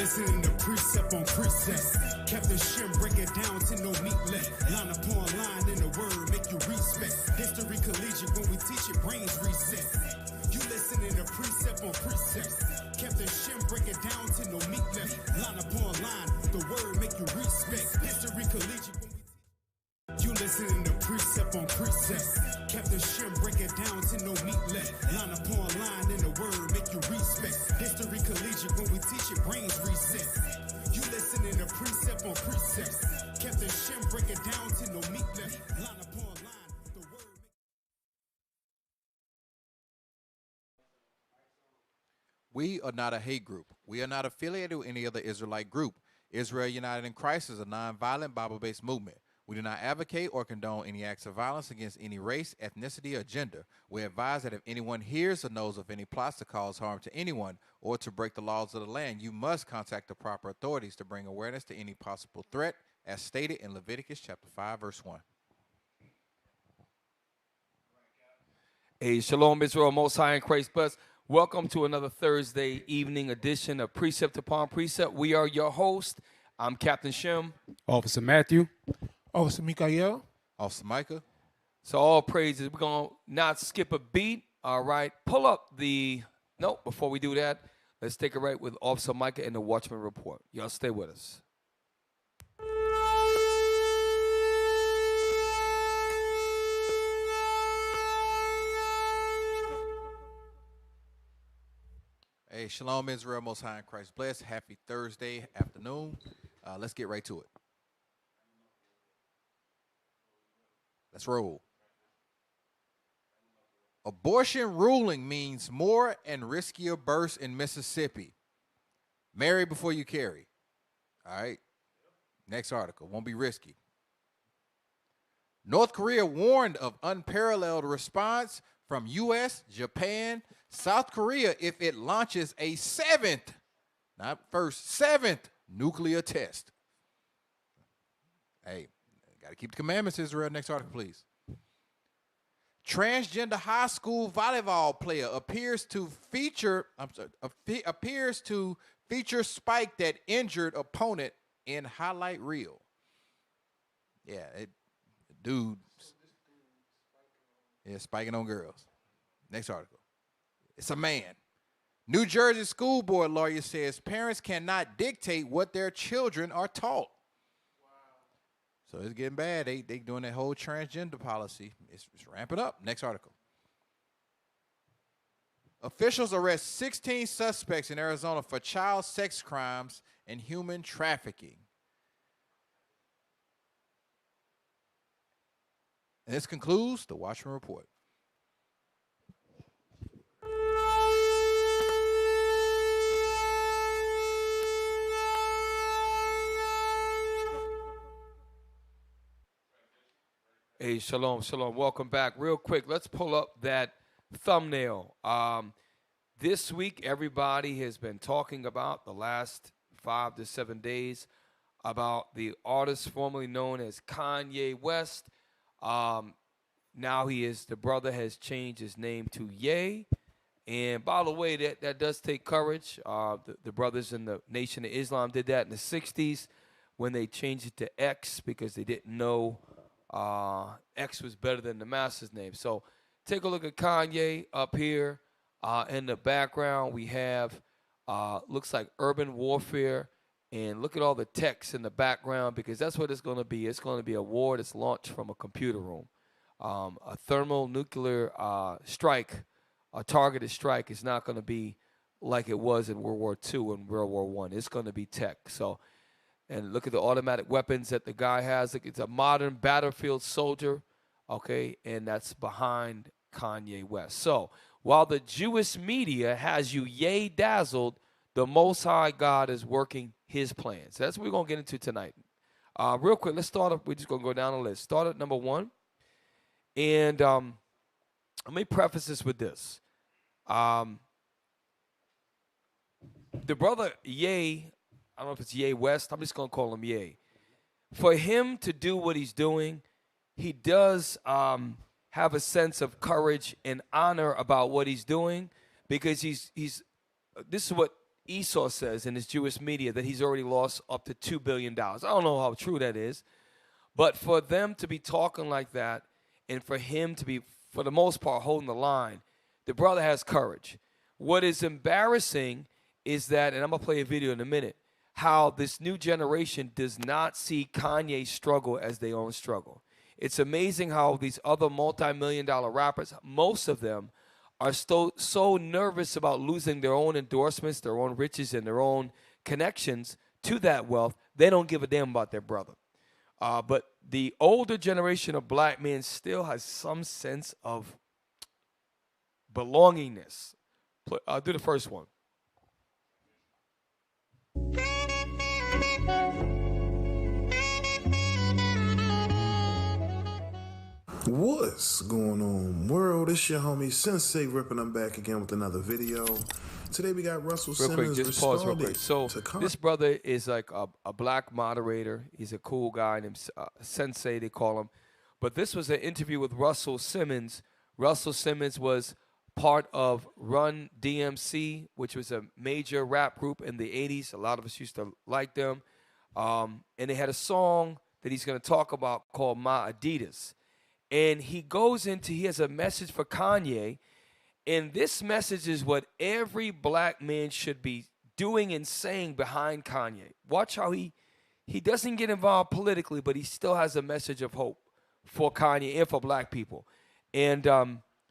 listening to precept on precept. Captain Shim break it down to no meat left. Line upon line in the word make you respect. History collegiate when we teach it, brains reset. You listening to precept on precept. Captain Shim break it down to no meat left. Line upon line, the word make you respect. History collegiate when we you listening to precept on precept. Captain Shim break it down to no meat left. Line upon line in the word make you respect. History collegiate when we teach it, brains reset. You listening to precept on precept. Captain Shim break it down to no meat left. Line upon line, the word make We are not a hate group. We are not affiliated with any other Israelite group. Israel United in Christ is a nonviolent Bible-based movement. We do not advocate or condone any acts of violence against any race, ethnicity, or gender. We advise that if anyone hears or knows of any plots to cause harm to anyone or to break the laws of the land, you must contact the proper authorities to bring awareness to any possible threat, as stated in Leviticus chapter 5, verse 1. Hey, Shalom Israel, Most High in Christ bless. Welcome to another Thursday evening edition of Precept Upon Precept. We are your host. I'm Captain Shim. Officer Matthew. Officer Mikael. Officer Micah. So all praises. We're going to not skip a beat. All right. Pull up the... No, before we do that, let's take it right with Officer Micah and the Watchman report. Y'all stay with us. Hey, Shalom Israel, Most High in Christ bless. Happy Thursday afternoon. Let's get right to it. Let's roll. Abortion ruling means more and riskier births in Mississippi. Marry before you carry. All right. Next article. Won't be risky. North Korea warned of unparalleled response from U.S., Japan, South Korea if it launches a seventh, not first, seventh nuclear test. Hey, got to keep the commandments, Israel. Next article, please. Transgender high school volleyball player appears to feature spike that injured opponent in highlight reel. Yeah, dude. Yeah, spiking on girls. Next article. It's a man. New Jersey school board lawyer says parents cannot dictate what their children are taught. So it's getting bad. They doing that whole transgender policy. It's ramping up. Next article. Officials arrest 16 suspects in Arizona for child sex crimes and human trafficking. And this concludes the Watchman Report. Hey, shalom, shalom. Welcome back. Real quick, let's pull up that thumbnail. This week, everybody has been talking about the last 5 to 7 days about the artist formerly known as Kanye West. Now the brother has changed his name to Ye. And by the way, that does take courage. The brothers in the Nation of Islam did that in the 60s when they changed it to X because they didn't know X was better than the master's name. So take a look at Kanye up here. In the background, we have looks like urban warfare. And look at all the text in the background because that's what it's going to be. It's going to be a war that's launched from a computer room. A thermonuclear strike, a targeted strike is not going to be like it was in World War II and World War I. It's going to be tech. So, and look at the automatic weapons that the guy has. It's a modern battlefield soldier, okay, and that's behind Kanye West. So while the Jewish media has you yay dazzled, the Most High God is working his plans. That's what we're going to get into tonight. Real quick, let's start up. We're just going to go down the list. Start at number 1. And let me preface this with this. The brother Ye, I don't know if it's Ye West. I'm just going to call him Ye. For him to do what he's doing, he does have a sense of courage and honor about what he's doing because he's this is what Esau says in his Jewish media that he's already lost up to $2 billion. I don't know how true that is. But for them to be talking like that and for him to be, for the most part, holding the line, the brother has courage. What is embarrassing is that, and I'm going to play a video in a minute, how this new generation does not see Kanye's struggle as their own struggle. It's amazing how these other multi-million-dollar rappers, most of them, are so nervous about losing their own endorsements, their own riches, and their own connections to that wealth. They don't give a damn about their brother. But the older generation of black men still has some sense of belongingness. I'll do the first one. What's going on, world? It's your homie Sensei ripping. I'm back again with another video. Today we got Russell Simmons. Just pause real quick. So this brother is like a black moderator. He's a cool guy named Sensei, they call him. But this was an interview with Russell Simmons. Russell Simmons was part of Run DMC, which was a major rap group in the 80s. A lot of us used to like them. And they had a song that he's going to talk about called My Adidas. And he has a message for Kanye. And this message is what every black man should be doing and saying behind Kanye. Watch how he doesn't get involved politically, but he still has a message of hope for Kanye and for black people. And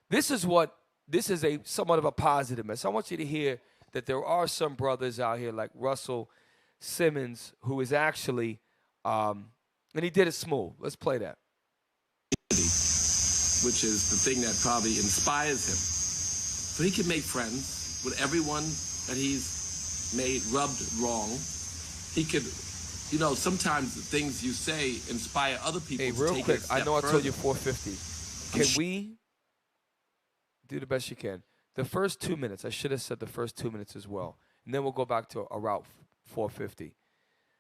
this is a somewhat of a positive message. I want you to hear that there are some brothers out here like Russell Simmons who is actually, and he did it smooth. Let's play that. Which is the thing that probably inspires him. So he can make friends with everyone that he's made rubbed wrong. He could, sometimes the things you say inspire other people to real take quick, it a step I know I further. told you 450. Can we do the best you can? The first 2 minutes, I should have said the first 2 minutes as well. And then we'll go back to a route 450.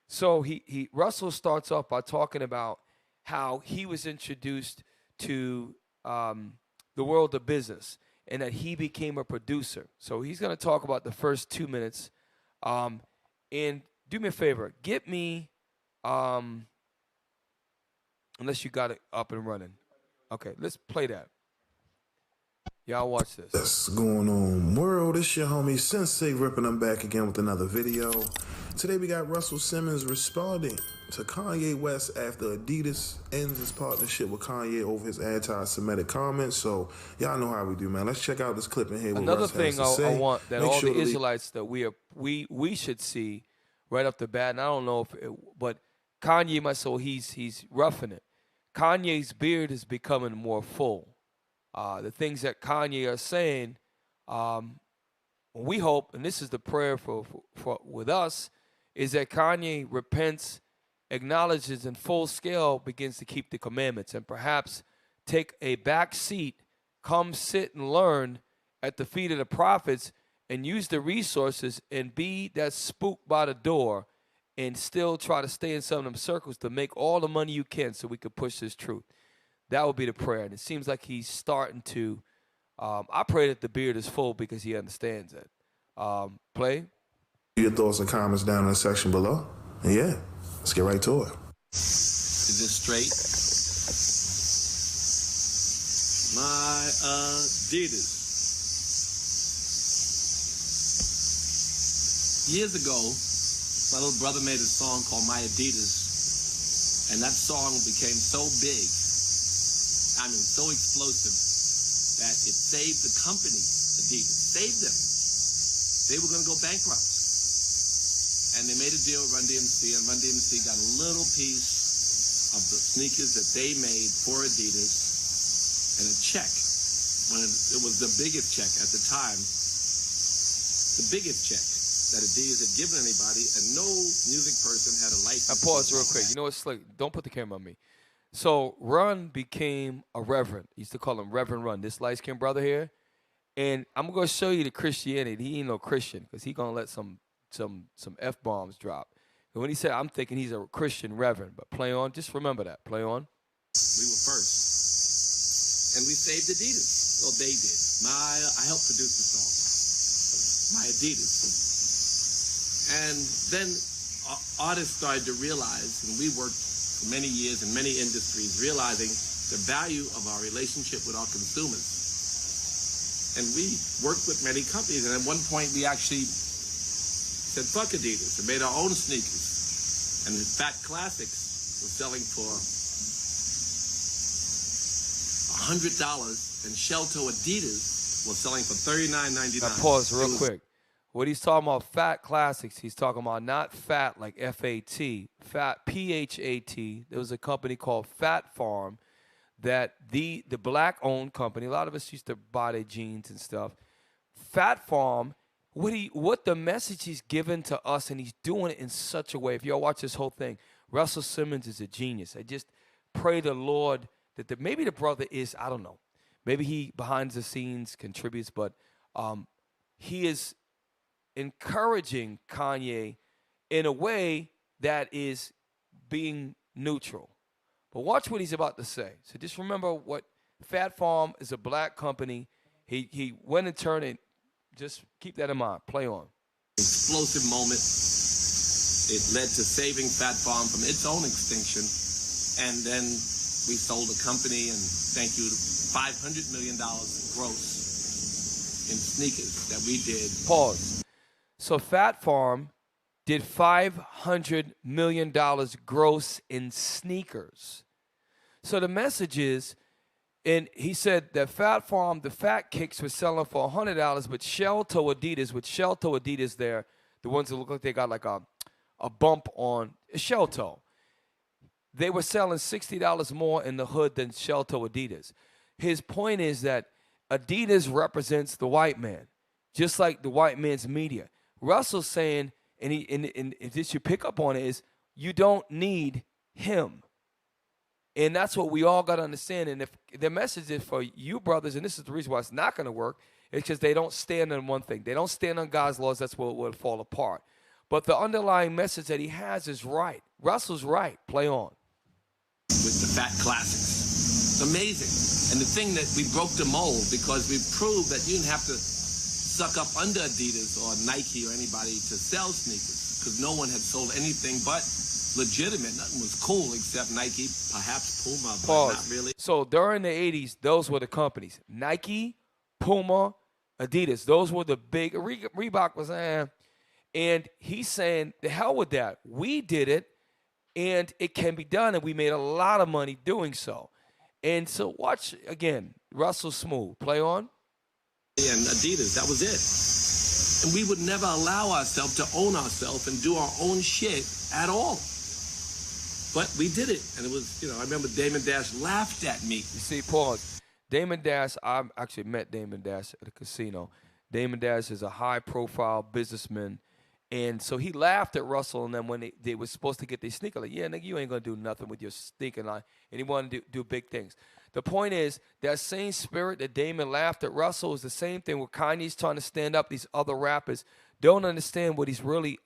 So Russell starts off by talking about how he was introduced to the world of business and that he became a producer. So he's going to talk about the first 2 minutes. And do me a favor, get me, unless you got it up and running. Okay, let's play that. Y'all watch this. What's going on, world? It's your homie Sensei ripping. I'm back again with another video. Today we got Russell Simmons responding to Kanye West after Adidas ends his partnership with Kanye over his anti-Semitic comments. So y'all know how we do, man. Let's check out this clip and hear what Another Russ has to thing I say. want that Make all sure the to Israelites that we should see right off the bat, and I don't know but Kanye might say he's roughing it. Kanye's beard is becoming more full. The things that Kanye are saying, we hope, and this is the prayer for with us, is that Kanye repents, acknowledges in full scale, begins to keep the commandments, and perhaps take a back seat, come sit and learn at the feet of the prophets, and use the resources and be that spook by the door and still try to stay in some of them circles to make all the money you can so we could push this truth. That would be the prayer. And it seems like he's starting to, I pray that the beard is full because he understands it. Play. your thoughts and comments down in the section below. And yeah, let's get right to it. Is this straight? My Adidas. Years ago, my little brother made a song called My Adidas, and that song became so big, I mean so explosive, that it saved the company, Adidas, saved them. They were going to go bankrupt. And they made a deal with Run DMC, and Run DMC got a little piece of the sneakers that they made for Adidas, and a check, when it was the biggest check at the time, the biggest check that Adidas had given anybody, and no music person had a license. I pause real quick. You know what's slick? Don't put the camera on me. So Run became a reverend. He used to call him Reverend Run, this light-skinned brother here. And I'm going to show you the Christianity. He ain't no Christian because he going to let some F-bombs drop. And when he said, I'm thinking he's a Christian reverend. But play on. Just remember that. Play on. We were first. And we saved Adidas. Well, they did. I helped produce the song. My Adidas. And then artists started to realize, and we worked for many years in many industries, realizing the value of our relationship with our consumers. And we worked with many companies, and at one point we actually said, fuck Adidas, and made our own sneakers. And the Fat Classics were selling for $100, and Shell-toe Adidas was selling for $39.99. Now pause real quick. What he's talking about, Fat Classics, he's talking about not fat like F-A-T, fat, P-H-A-T. There was a company called Fat Farm that the black-owned company, a lot of us used to buy their jeans and stuff. Fat Farm, what the message he's given to us, and he's doing it in such a way. If y'all watch this whole thing, Russell Simmons is a genius. I just pray the Lord that maybe the brother is, I don't know, maybe he behind the scenes contributes, but he is encouraging Kanye in a way that is being neutral. But watch what he's about to say. So just remember what Fat Farm is, a black company. He went and turned it. Just keep that in mind. Play on. Explosive moment. It led to saving Fat Farm from its own extinction. And then we sold the company, and thank you, $500 million gross in sneakers that we did. Pause. So Fat Farm did $500 million gross in sneakers. So the message is, and he said that Fat Farm, the Fat Kicks were selling for $100, but Shell-toe Adidas, with Shell-toe Adidas there, the ones that look like they got like a bump on a shell-toe, they were selling $60 more in the hood than Shell-toe Adidas. His point is that Adidas represents the white man, just like the white man's media. Russell's saying, and if this you pick up on it, is you don't need him. And that's what we all got to understand. And if the message is for you brothers, and this is the reason why it's not going to work, it's because they don't stand on one thing. They don't stand on God's laws. That's where it will fall apart. But the underlying message that he has is right. Russell's right. Play on. With the Fat Classics. It's amazing. And the thing that we broke the mold, because we proved that you didn't have to suck up under Adidas or Nike or anybody to sell sneakers, because no one had sold anything but legitimate. Nothing was cool except Nike, perhaps Puma, but Pause. not really. So during the 80s, those were the companies. Nike, Puma, Adidas. Those were the big. Reebok was, And he's saying, the hell with that. We did it, and it can be done, and we made a lot of money doing so. And so watch, again, Russell Smooth. Play on. And Adidas, that was it. And we would never allow ourselves to own ourselves and do our own shit at all. But we did it. And it was, I remember Damon Dash laughed at me. You see, pause. Damon Dash, I actually met Damon Dash at a casino. Damon Dash is a high-profile businessman. And so he laughed at Russell, and then when they were supposed to get their sneaker, like, yeah, nigga, you ain't going to do nothing with your sneaker line. And he wanted to do big things. The point is, that same spirit that Damon laughed at Russell is the same thing where Kanye's trying to stand up. These other rappers don't understand what he's really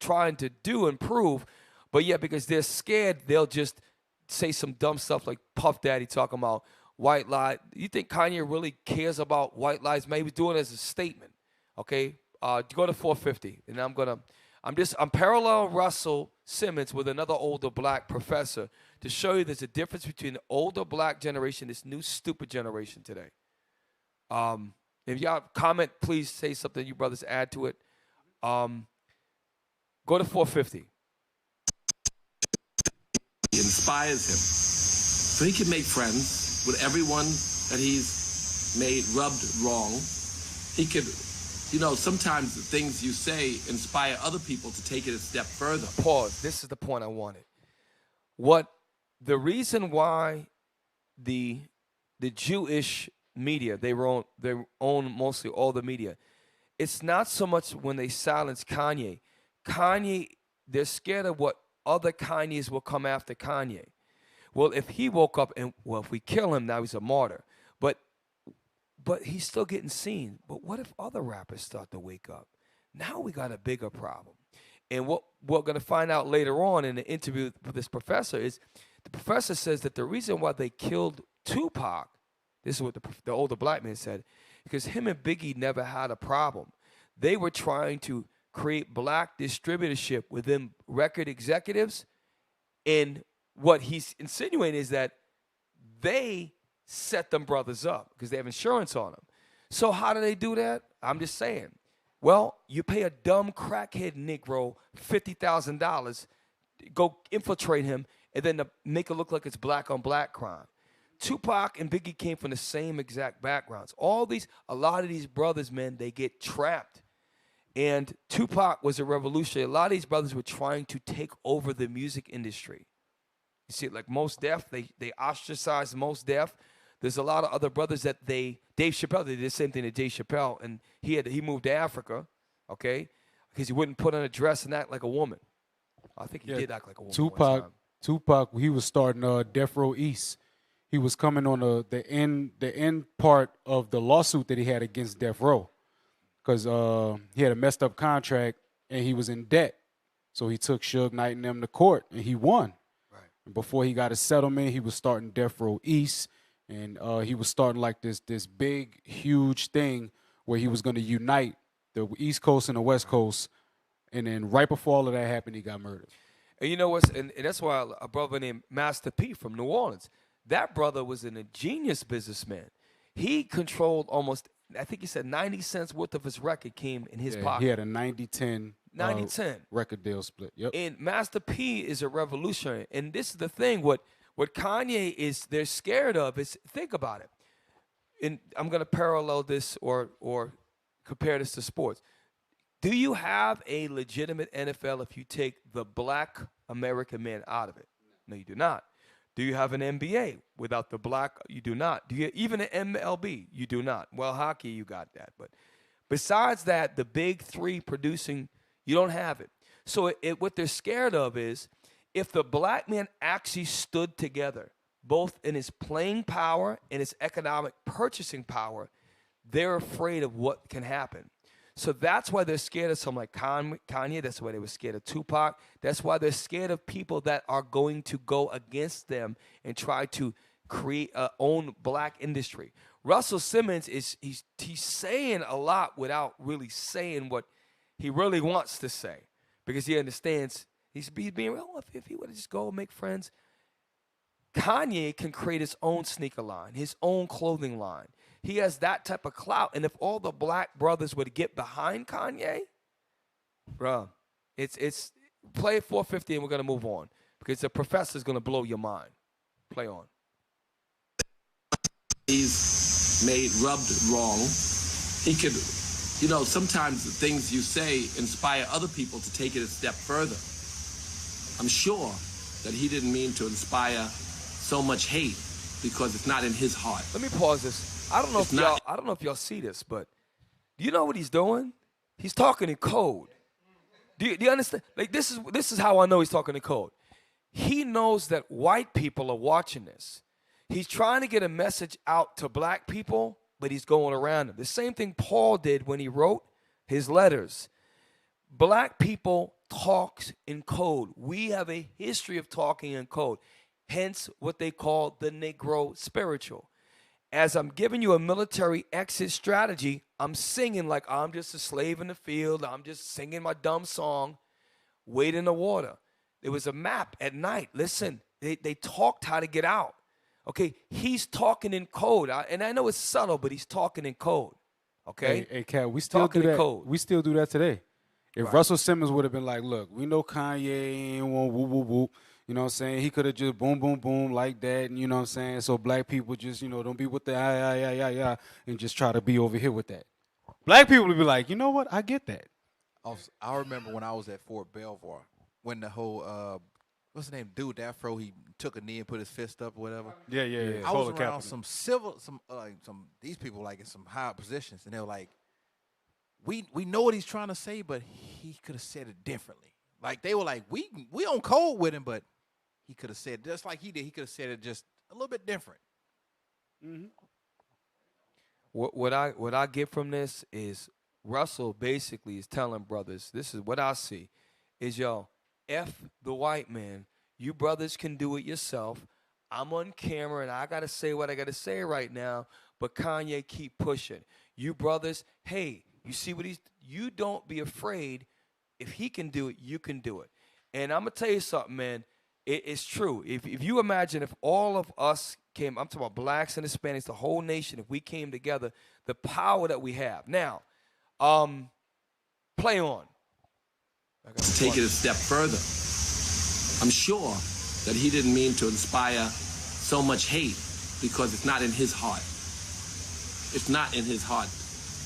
trying to do and prove. But yet, because they're scared, they'll just say some dumb stuff like Puff Daddy talking about white lie. You think Kanye really cares about white lies? Maybe he's doing it as a statement, okay? Go to 450, and I'm paralleling Russell Simmons with another older black professor to show you there's a difference between the older black generation, this new stupid generation today. If y'all comment, please say something. You brothers add to it. Go to 450. It inspires him, so he can make friends with everyone that he's made rubbed wrong. He could. Sometimes the things you say inspire other people to take it a step further. Pause. This is the point I wanted. The reason why the Jewish media, they own mostly all the media, it's not so much when they silence Kanye. Kanye, they're scared of what other Kanyes will come after Kanye. Well, if he woke up and, if we kill him, now he's a martyr. But he's still getting seen. But what if other rappers start to wake up? Now we got a bigger problem. And what we're going to find out later on in the interview with this professor is the professor says that the reason why they killed Tupac, this is what the older black man said, because him and Biggie never had a problem. They were trying to create black distributorship within record executives. And what he's insinuating is that they set them brothers up because they have insurance on them. So how do they do that? I'm just saying. Well, you pay a dumb crackhead Negro $50,000, go infiltrate him, and then make it look like it's black on black crime. Tupac and Biggie came from the same exact backgrounds. A lot of these brothers, man, they get trapped. And Tupac was a revolutionary. A lot of these brothers were trying to take over the music industry. You see, like Mos Def, they ostracized Mos Def. There's a lot of other brothers that Dave Chappelle, they did the same thing to Dave Chappelle, and he moved to Africa, okay, because he wouldn't put on a dress and act like a woman. I think he did act like a woman. Tupac, he was starting Death Row East. He was coming on the end part of the lawsuit that he had against Death Row, because he had a messed up contract and he was in debt. So he took Suge Knight and them to court and he won. Right. And before he got a settlement, he was starting Death Row East, and he was starting like this big, huge thing where he was going to unite the East Coast and the West Coast. And then right before all of that happened, he got murdered. And you know what's, and that's why a brother named Master P from New Orleans, that brother was a genius businessman. He controlled almost, I think he said 90 cents worth of his record came in his pocket. He had a 90-10 record deal split. Yep. And Master P is a revolutionary. And this is the thing, what Kanye they're scared of is, think about it. And I'm going to parallel this or compare this to sports. Do you have a legitimate NFL if you take the black American man out of it? No, you do not. Do you have an NBA without the black? You do not. Do you even an MLB? You do not. Well, hockey, you got that. But besides that, the big three producing, you don't have it. So what they're scared of is if the black man actually stood together, both in his playing power and his economic purchasing power, they're afraid of what can happen. So that's why they're scared of someone like Kanye. That's why they were scared of Tupac. That's why they're scared of people that are going to go against them and try to create a own black industry. Russell Simmons he's saying a lot without really saying what he really wants to say, because he understands he's being real. If he would just go and make friends, Kanye can create his own sneaker line, his own clothing line. He has that type of clout. And if all the black brothers would get behind Kanye, bro, it's play at 450 and we're going to move on, because the professor's going to blow your mind. Play on. He's made rubbed wrong. He could, sometimes the things you say inspire other people to take it a step further. I'm sure that he didn't mean to inspire so much hate because it's not in his heart. Let me pause this. I don't know if y'all see this, but do you know what he's doing? He's talking in code. Do you understand? Like, this is how I know he's talking in code. He knows that white people are watching this. He's trying to get a message out to black people, but he's going around them. The same thing Paul did when he wrote his letters. Black people talk in code. We have a history of talking in code. Hence what they call the Negro spiritual. As I'm giving you a military exit strategy, I'm singing like I'm just a slave in the field. I'm just singing my dumb song, wade in the water. There was a map at night. Listen, they talked how to get out. Okay, he's talking in code. And I know it's subtle, but he's talking in code. Okay? Hey, Cat, we still do that. Code. We still do that today. If Russell Simmons would have been like, look, we know Kanye ain't want whoop, whoop, whoop. You know what I'm saying? He could have just boom, boom, boom like that. And you know what I'm saying? So black people just, don't be with the yeah, and just try to be over here with that. Black people would be like, you know what? I get that. I remember when I was at Fort Belvoir, when the whole, what's the name? Dude, that afro, he took a knee and put his fist up or whatever. Yeah. I was around some these people like in some high positions, and they were like, we know what he's trying to say, but he could have said it differently. Like, they were like, we on code with him, but he could have said just like he did. He could have said it just a little bit different. Mm-hmm. What I get from this is Russell basically is telling brothers, this is what I see, is F the white man. You brothers can do it yourself. I'm on camera and I got to say what I got to say right now, but Kanye keep pushing. You brothers, hey, you see what you don't be afraid if he can do it, you can do it. And I'm gonna tell you something, man. It's true. If you imagine if all of us came, I'm talking about blacks and Hispanics, the whole nation, if we came together, the power that we have. Now, play on. Take it a step further. I'm sure that he didn't mean to inspire so much hate because it's not in his heart. It's not in his heart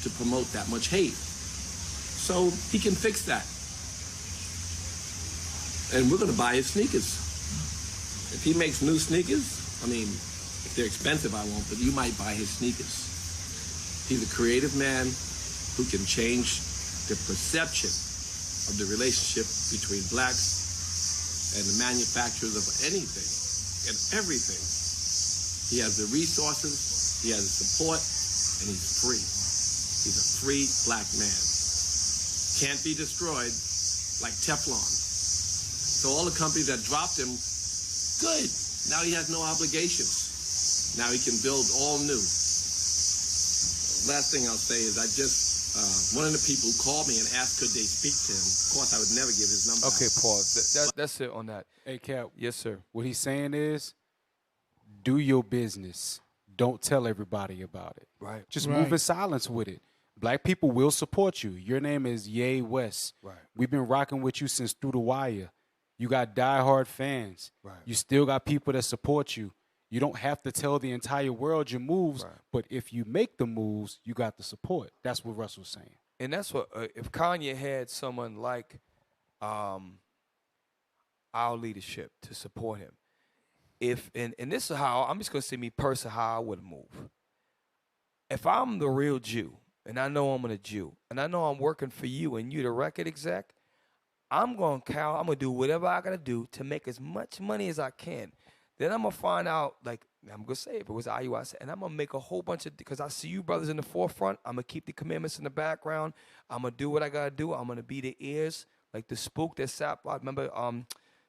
to promote that much hate. So he can fix that. And we're going to buy his sneakers. If he makes new sneakers, I mean, if they're expensive, I won't, but you might buy his sneakers. He's a creative man who can change the perception of the relationship between blacks and the manufacturers of anything and everything. He has the resources, he has the support, and he's free. He's a free black man. Can't be destroyed like Teflon. So all the companies that dropped him, good. Now he has no obligations. Now he can build all new. Last thing I'll say is one of the people called me and asked could they speak to him. Of course, I would never give his number. Okay, pause. That's it on that. Hey, Cap. Yes, sir. What he's saying is, do your business. Don't tell everybody about it. Right. Just move in silence with it. Black people will support you. Your name is Ye West. Right. We've been rocking with you since Through the Wire. You got diehard fans. Right. You still got people that support you. You don't have to tell the entire world your moves, but if you make the moves, you got the support. That's what Russell's saying. And that's what, if Kanye had someone like our leadership to support him, and this is how, I'm just going to say me personally, how I would move. If I'm the real Jew, and I know I'm a Jew, and I know I'm working for you and you the record exec, I'm going to do whatever I got to do to make as much money as I can. Then I'm going to find out, like, I'm going to say if it was Iuic, and I'm going to make a whole bunch of, because I see you brothers in the forefront, I'm going to keep the commandments in the background. I'm going to do what I got to do. I'm going to be the ears, like the spook that sat, I remember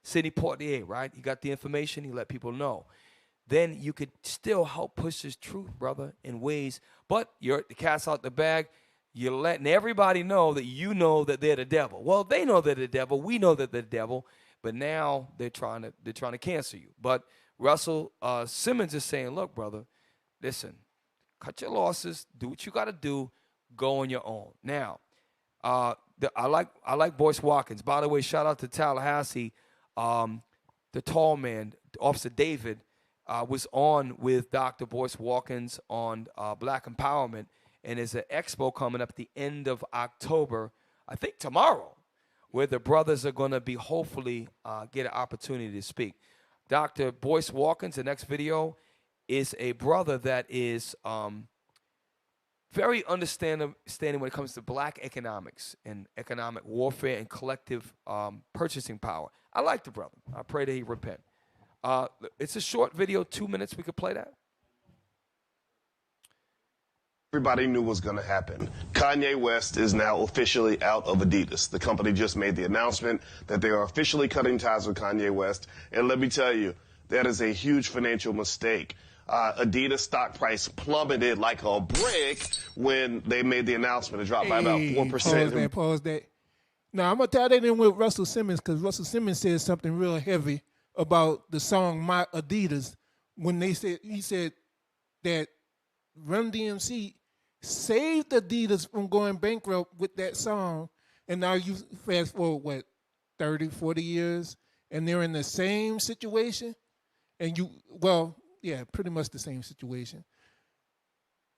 Sidney Poitier, right? He got the information. He let people know. Then you could still help push this truth, brother, in ways, but you're the cat's out the bag. You're letting everybody know that you know that they're the devil. Well, they know they're the devil. We know that they're the devil. But now they're trying to cancel you. But Russell Simmons is saying, look, brother, listen, cut your losses, do what you got to do, go on your own. Now, I like Boyce Watkins. By the way, shout out to Tallahassee. The tall man, Officer David, was on with Dr. Boyce Watkins on Black Empowerment, and there's an expo coming up at the end of October, I think tomorrow, where the brothers are going to be hopefully get an opportunity to speak. Dr. Boyce Watkins, the next video, is a brother that is very understanding when it comes to black economics and economic warfare and collective purchasing power. I like the brother. I pray that he repent. It's a short video, 2 minutes. We could play that. Everybody knew what was going to happen. Kanye West is now officially out of Adidas. The company just made the announcement that they are officially cutting ties with Kanye West. And let me tell you, that is a huge financial mistake. Adidas stock price plummeted like a brick when they made the announcement. It dropped by about 4%. Pause that. Now, I'm going to tie that in with Russell Simmons, because Russell Simmons said something real heavy about the song My Adidas when he said that Run DMC saved Adidas from going bankrupt with that song. And now you fast forward, 30, 40 years, and they're in the same situation. And pretty much the same situation.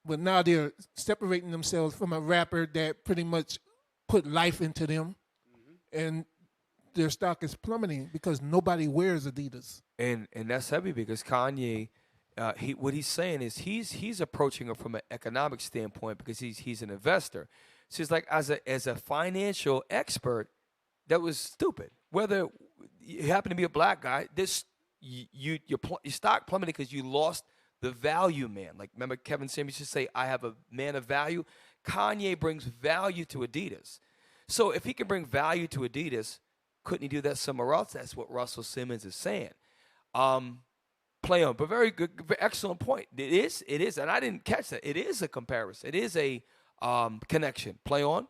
But now they're separating themselves from a rapper that pretty much put life into them. And their stock is plummeting because nobody wears Adidas. And that's heavy because Kanye, what he's saying is he's approaching it from an economic standpoint because he's an investor. So it's like as a financial expert, that was stupid. Whether you happen to be a black guy, your stock plummeted because you lost the value man. Like remember Kevin Samuels used to say, "I have a man of value." Kanye brings value to Adidas. So if he can bring value to Adidas, couldn't he do that somewhere else? That's what Russell Simmons is saying. Play on, but very good, excellent point. It is, and I didn't catch that. It is a comparison. It is a connection. Play on.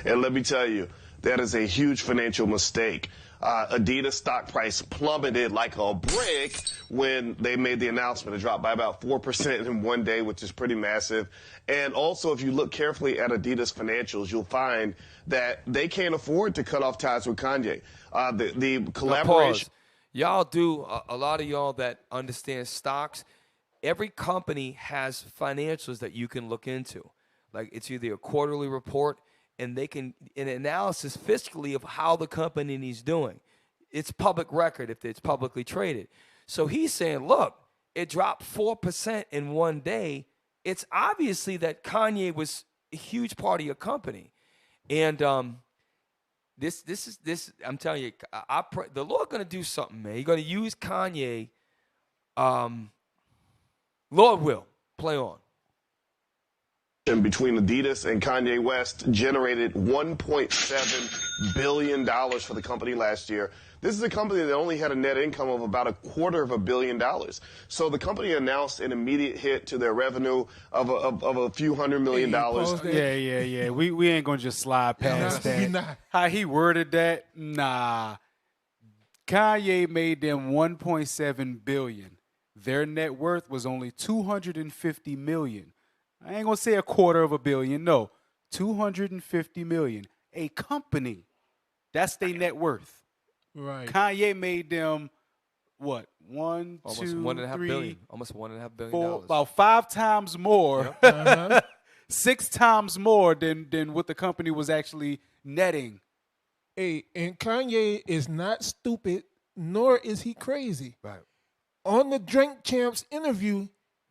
And let me tell you, that is a huge financial mistake. Adidas stock price plummeted like a brick when they made the announcement. It dropped by about 4% in one day, which is pretty massive. And also, if you look carefully at Adidas financials, you'll find that they can't afford to cut off ties with Kanye. The collaboration. Y'all do, a lot of y'all that understand stocks, every company has financials that you can look into. Like it's either a quarterly report, and they can an analysis fiscally of how the company is doing. It's public record if it's publicly traded. So he's saying, look, it dropped 4% in one day. It's obviously that Kanye was a huge part of your company. And this I'm telling you, I pray the Lord gonna do something, man. He's gonna use Kanye. Lord will play on. Between Adidas and Kanye West generated $1.7 billion for the company last year. This is a company that only had a net income of about $250 million. So the company announced an immediate hit to their revenue of a few $100 million. Yeah. We ain't gonna just slide past that. How he worded that? Nah. Kanye made them $1.7 billion. Their net worth was only $250 million. I ain't gonna say $250 million. No, $250 million. A company, that's their net worth. Right. Kanye made them what? Almost $1.5 billion. Almost $1.5 billion. Four, about 5 times more. Yep. 6 times more than what the company was actually netting. Hey, and Kanye is not stupid, nor is he crazy. Right. On the Drink Champs interview,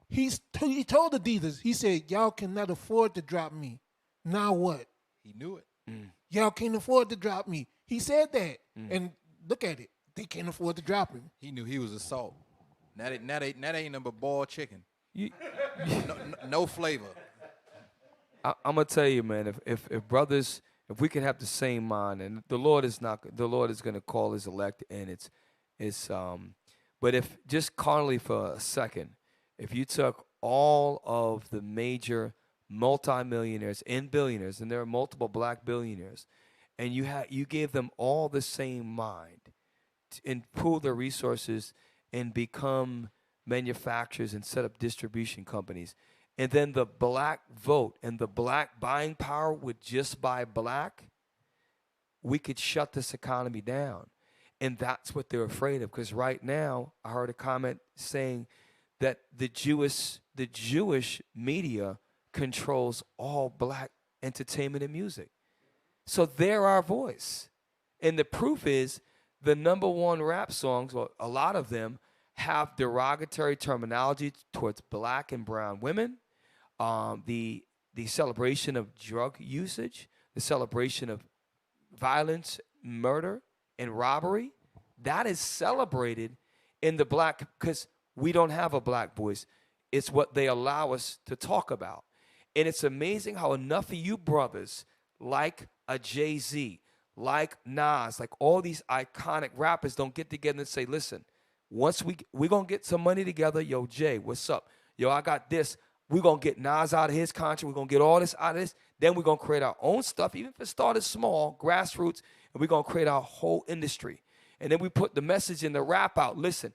he told Adidas, he said, y'all cannot afford to drop me. Now what? He knew it. Y'all can't afford to drop me. He said that. And look at it. They can't afford to drop him. He knew he was a salt. That ain't nothing but boiled chicken. No flavor. I'm gonna tell you, man. If brothers, if we can have the same mind, and the Lord is gonna call His elect, and it's but if just carnally for a second, if you took all of the major multimillionaires and billionaires, and there are multiple black billionaires, and you gave them all the same mind and pool their resources and become manufacturers and set up distribution companies, and then the black vote and the black buying power would just buy black, we could shut this economy down. And that's what they're afraid of, because right now I heard a comment saying that the Jewish media controls all black entertainment and music. So they're our voice. And the proof is the #1 rap songs, well, a lot of them have derogatory terminology towards black and brown women, the celebration of drug usage, the celebration of violence, murder, and robbery. That is celebrated in the black, because we don't have a black voice. It's what they allow us to talk about. And it's amazing how enough of you brothers, like a Jay-Z, like Nas, like all these iconic rappers, don't get together and say, listen, once we're going to get some money together. Yo, Jay, what's up? Yo, I got this. We're going to get Nas out of his contract. We're going to get all this out of this. Then we're going to create our own stuff, even if it started small, grassroots, and we're going to create our whole industry. And then we put the message in the rap out. Listen,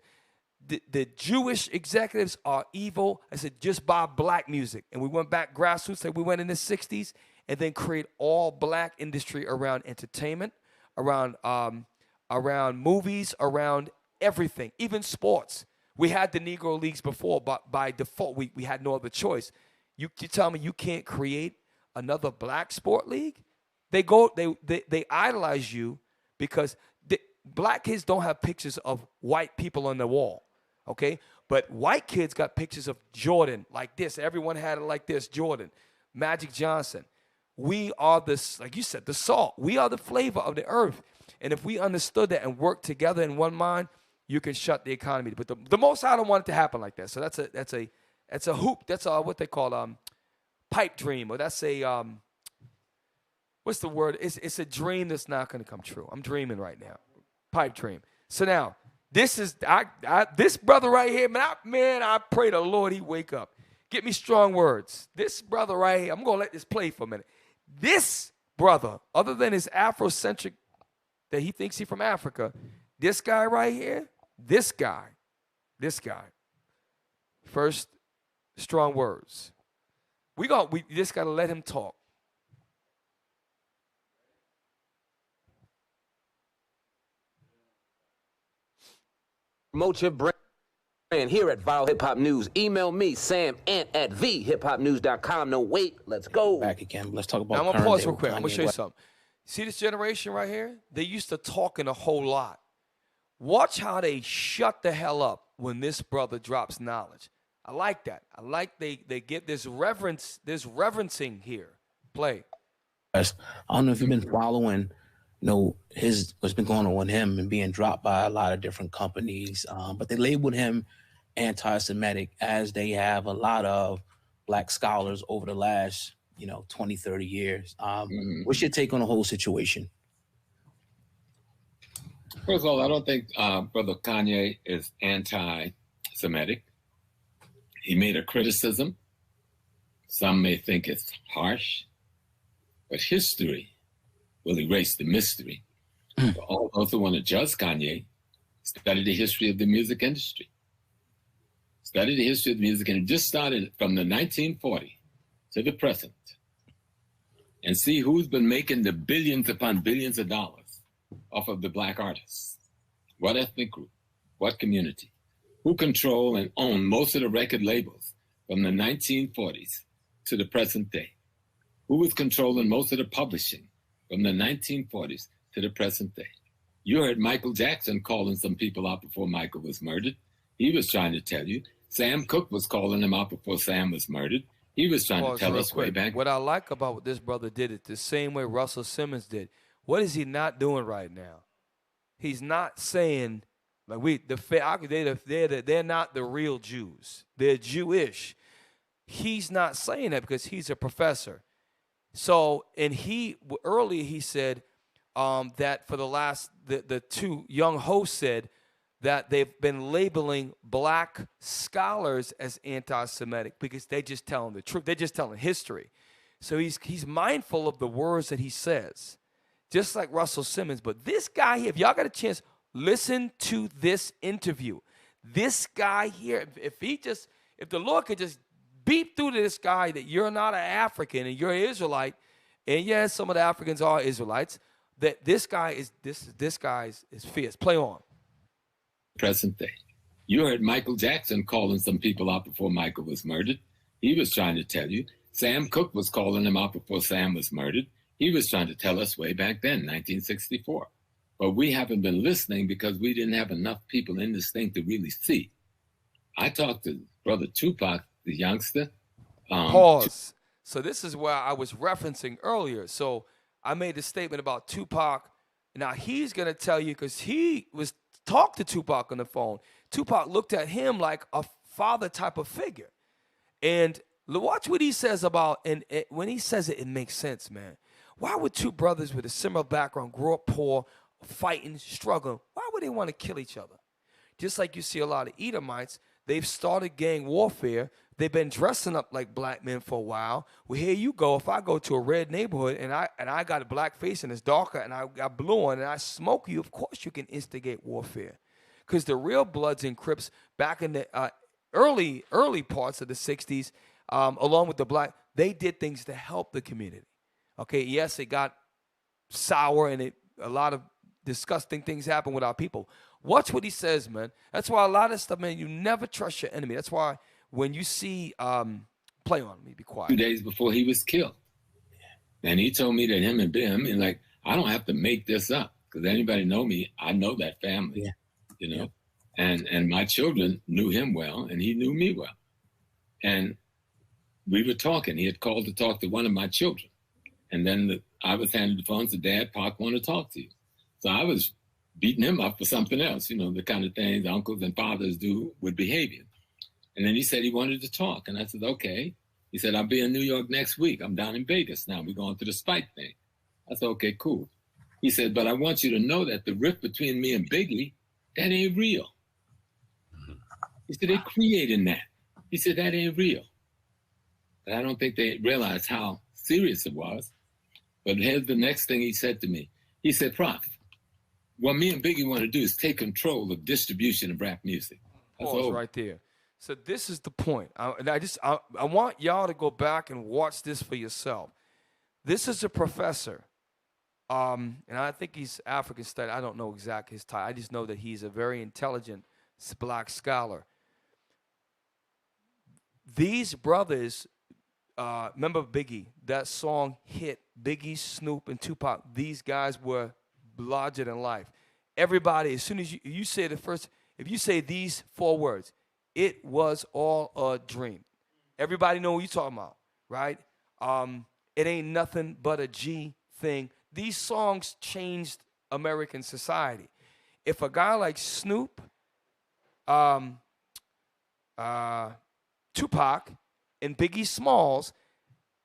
the Jewish executives are evil. I said, just buy black music. And we went back grassroots, like we went in the 60s, and then create all black industry around entertainment, around movies, around everything, even sports. We had the Negro Leagues before, but by default, we had no other choice. You tell me you can't create another black sport league? They idolize you because black kids don't have pictures of white people on the wall, okay? But white kids got pictures of Jordan like this. Everyone had it like this, Jordan, Magic Johnson. We are this, like you said, the salt. We are the flavor of the earth. And if we understood that and worked together in one mind, you can shut the economy. But the Most High don't want it to happen like that. So that's a hoop. That's what they call pipe dream, or that's a what's the word? It's a dream that's not going to come true. I'm dreaming right now. Pipe dream. So now this is this brother right here, man. I pray the Lord he wake up. Get me strong words. This brother right here. I'm gonna let this play for a minute. This brother, other than his Afrocentric that he thinks he's from Africa, this guy right here, this guy. First, strong words. We just got to let him talk. Promote your brand here at Viral Hip Hop News. Email me, sam@thehiphopnews.com. No, wait, let's go. Back again. Let's talk about. Now, I'm going to pause real quick. I'm going to show you something. See this generation right here? They used to talking a whole lot. Watch how they shut the hell up when this brother drops knowledge. I like that. I like they get this reverencing here. Play. I don't know if you've been following, what's been going on with him and being dropped by a lot of different companies. But they labeled him anti-Semitic, as they have a lot of black scholars over the last, 20, 30 years. What's your take on the whole situation? First of all, I don't think Brother Kanye is anti-Semitic. He made a criticism. Some may think it's harsh, but history will erase the mystery. For all those who want to judge Kanye, study the history of the music industry. Study the history of the music industry. Just started from the 1940 to the present, and see who's been making the billions upon billions of dollars off of the black artists. What ethnic group? What community? Who control and own most of the record labels from the 1940s to the present day? Who was controlling most of the publishing from the 1940s to the present day? You heard Michael Jackson calling some people out before Michael was murdered. He was trying to tell you. Sam Cooke was calling him out before Sam was murdered. He was trying to tell us way back. What I like about what this brother did is the same way Russell Simmons did. What is he not doing right now? He's not saying, like they're not the real Jews. They're Jewish. He's not saying that because he's a professor. So, and earlier he said that for the two young hosts said that they've been labeling black scholars as anti-Semitic because they're just telling the truth. They're just telling history. So he's mindful of the words that he says, just like Russell Simmons. But this guy here, if y'all got a chance, listen to this interview. This guy here, if the Lord could just beep through to this guy that you're not an African and you're an Israelite, and yes, some of the Africans are Israelites, that this guy is fierce. Play on. Present day. You heard Michael Jackson calling some people out before Michael was murdered. He was trying to tell you. Sam Cooke was calling him out before Sam was murdered. He was trying to tell us way back then, 1964. But we haven't been listening because we didn't have enough people in this thing to really see. I talked to Brother Tupac, the youngster. Pause. So this is where I was referencing earlier. So I made a statement about Tupac. Now he's going to tell you, because he was talked to Tupac on the phone. Tupac looked at him like a father type of figure. And watch what he says about, and when he says it, it makes sense, man. Why would two brothers with a similar background grow up poor, fighting, struggling? Why would they want to kill each other? Just like you see a lot of Edomites, they've started gang warfare. They've been dressing up like black men for a while. Well, here you go. If I go to a red neighborhood and I got a black face and it's darker and I got blue on and I smoke you, of course you can instigate warfare. Because the real Bloods and Crips back in the early parts of the 60s, along with the black, they did things to help the community. Okay, yes, it got sour and a lot of disgusting things happened with our people. Watch what he says, man. That's why a lot of stuff, man, you never trust your enemy. That's why when you see, play on me, be quiet. 2 days before he was killed. And he told me that him and Ben, and like, I don't have to make this up because anybody know me, I know that family, you know. And my children knew him well and he knew me well. And we were talking. He had called to talk to one of my children. And then I was handed the phone and said, Dad, Pac want to talk to you. So I was beating him up for something else, you know, the kind of things uncles and fathers do with behavior. And then he said he wanted to talk. And I said, okay. He said, I'll be in New York next week. I'm down in Vegas now. We're going to the Spike thing. I said, okay, cool. He said, but I want you to know that the rift between me and Biggie, that ain't real. He said, they're creating that. He said, that ain't real. But I don't think they realized how serious it was. But here's the next thing he said to me. He said, Prof, what me and Biggie want to do is take control of distribution of rap music. Pause right there. So this is the point. I want y'all to go back and watch this for yourself. This is a professor, and I think he's African study. I don't know exactly his title. I just know that he's a very intelligent black scholar. These brothers, remember Biggie? That song hit. Biggie, Snoop, and Tupac. These guys were larger than life. Everybody, as soon as you say the first, if you say these 4 words, it was all a dream. Everybody know what you're talking about, right? It ain't nothing but a G thing. These songs changed American society. If a guy like Snoop, Tupac, and Biggie Smalls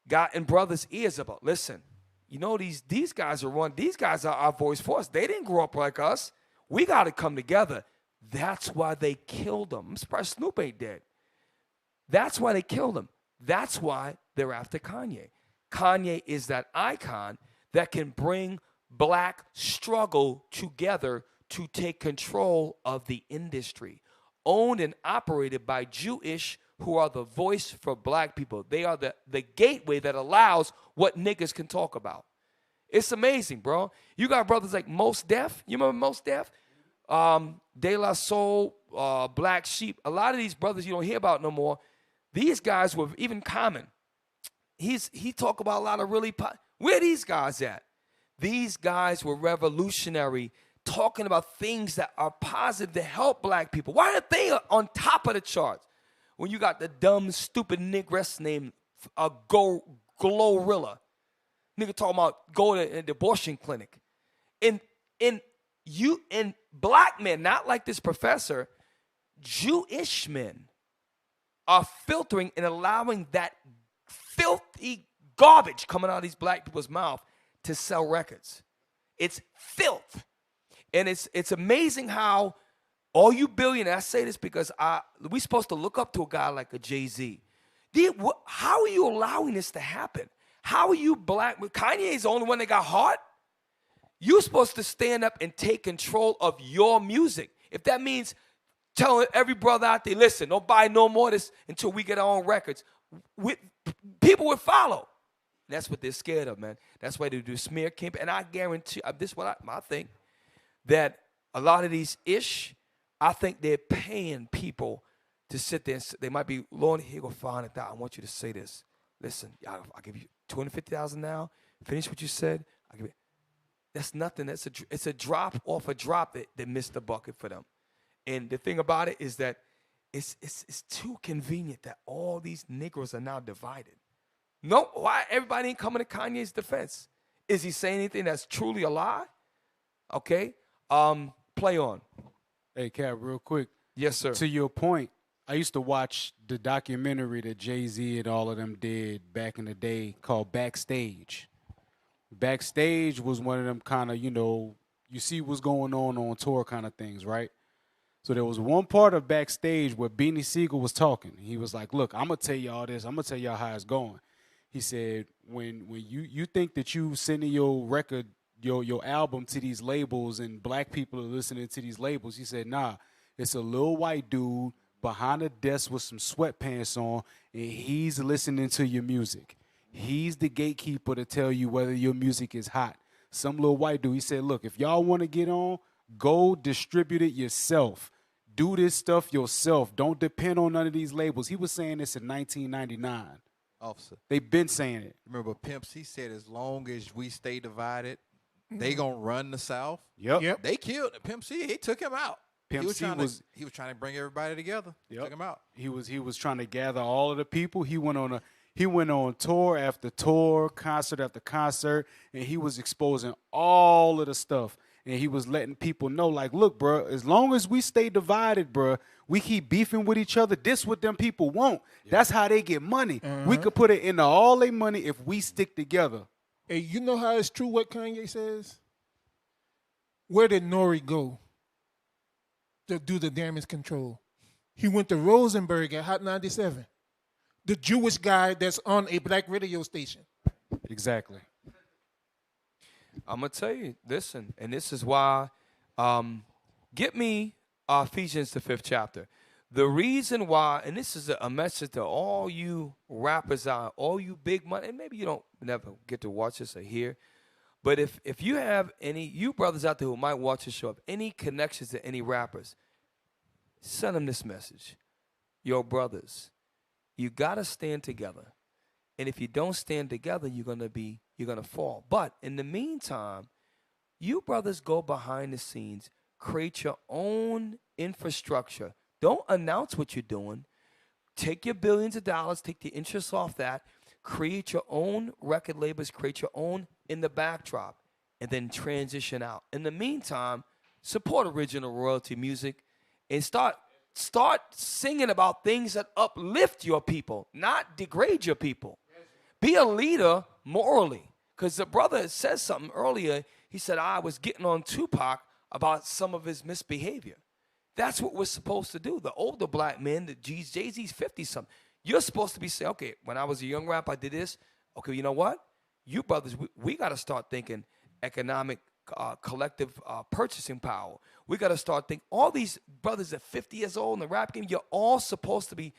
got in brothers' ears about, listen, you know these guys are our voice for us. They didn't grow up like us. We got to come together. That's why they killed him. I'm surprised Snoop ain't dead. That's why they killed him. That's why they're after Kanye. Kanye is that icon that can bring black struggle together to take control of the industry. Owned and operated by Jewish, who are the voice for black people. They are the gateway that allows what niggas can talk about. It's amazing, bro. You got brothers like Mos Def. You remember Mos Def? De La Soul, Black Sheep. A lot of these brothers you don't hear about no more. These guys were even Common. He talk about a lot of really where are these guys at? These guys were revolutionary, talking about things that are positive to help black people. Why aren't they on top of the charts? When you got the dumb, stupid negress named Glorilla. Nigga talking about going to an abortion clinic. And black men, not like this professor, Jewish men are filtering and allowing that filthy garbage coming out of these black people's mouth to sell records. It's filth. And it's amazing how all you billionaires, I say this because we're supposed to look up to a guy like a Jay-Z. How are you allowing this to happen? How are you black? Kanye is the only one that got heart. You're supposed to stand up and take control of your music. If that means telling every brother out there, listen, don't buy no more of this until we get our own records, people would follow. That's what they're scared of, man. That's why they do smear campaign. And I guarantee, this is what I think, that a lot of these I think they're paying people to sit there and they might be, Lord, here go $500,000. I want you to say this. Listen, I'll give you $250,000 now. Finish what you said. I'll give you. That's nothing. It's a drop off a drop that missed the bucket for them. And the thing about it is that it's too convenient that all these Negroes are now divided. No, why everybody ain't coming to Kanye's defense? Is he saying anything that's truly a lie? Okay, play on. Hey, Cap, real quick. Yes, sir. To your point, I used to watch the documentary that Jay-Z and all of them did back in the day called Backstage. Backstage was one of them kind of, you see what's going on tour kind of things, right? So there was one part of Backstage where Beanie Siegel was talking. He was like, look, I'm going to tell y'all this. I'm going to tell y'all how it's going. He said, when you think that you sending your record, your album to these labels and black people are listening to these labels, he said, nah, it's a little white dude behind a desk with some sweatpants on, and he's listening to your music. He's the gatekeeper to tell you whether your music is hot. Some little white dude, he said, look, if y'all want to get on, go distribute it yourself. Do this stuff yourself. Don't depend on none of these labels. He was saying this in 1999. Officer. They've been saying it. Remember Pimp C said as long as we stay divided, they going to run the South. Yep. They killed Pimp C. He took him out. Pimp C was trying to bring everybody together. Yep. Took him out. He was trying to gather all of the people. He went on tour after tour, concert after concert, and he was exposing all of the stuff. And he was letting people know, like, look, bro, as long as we stay divided, bro, we keep beefing with each other. This what them people want. Yeah. That's how they get money. We could put it into all their money if we stick together. Hey, you know how it's true what Kanye says? Where did Nori go to do the damage control? He went to Rosenberg at Hot 97, the Jewish guy that's on a black radio station. Exactly. I'm going to tell you, listen, and this is why, get me Ephesians, the 5th chapter. The reason why, and this is a message to all you rappers out, all you big money, and maybe you don't never get to watch this or hear, but if you have any, you brothers out there who might watch this show, have any connections to any rappers, send them this message. Yo, brothers, you got to stand together. And if you don't stand together, you're gonna fall. But in the meantime, you brothers go behind the scenes, create your own infrastructure. Don't announce what you're doing. Take your billions of dollars, take the interest off that, create your own record labels, create your own in the backdrop, and then transition out. In the meantime, support original royalty music and start singing about things that uplift your people, not degrade your people. Be a leader morally. Because the brother says something earlier. He said, I was getting on Tupac about some of his misbehavior. That's what we're supposed to do. The older black men, the Jay-Z's 50-something. You're supposed to be saying, okay, when I was a young rapper, I did this. Okay, you know what? You brothers, we got to start thinking economic, collective purchasing power. We got to start thinking, all these brothers at 50 years old in the rap game, you're all supposed to be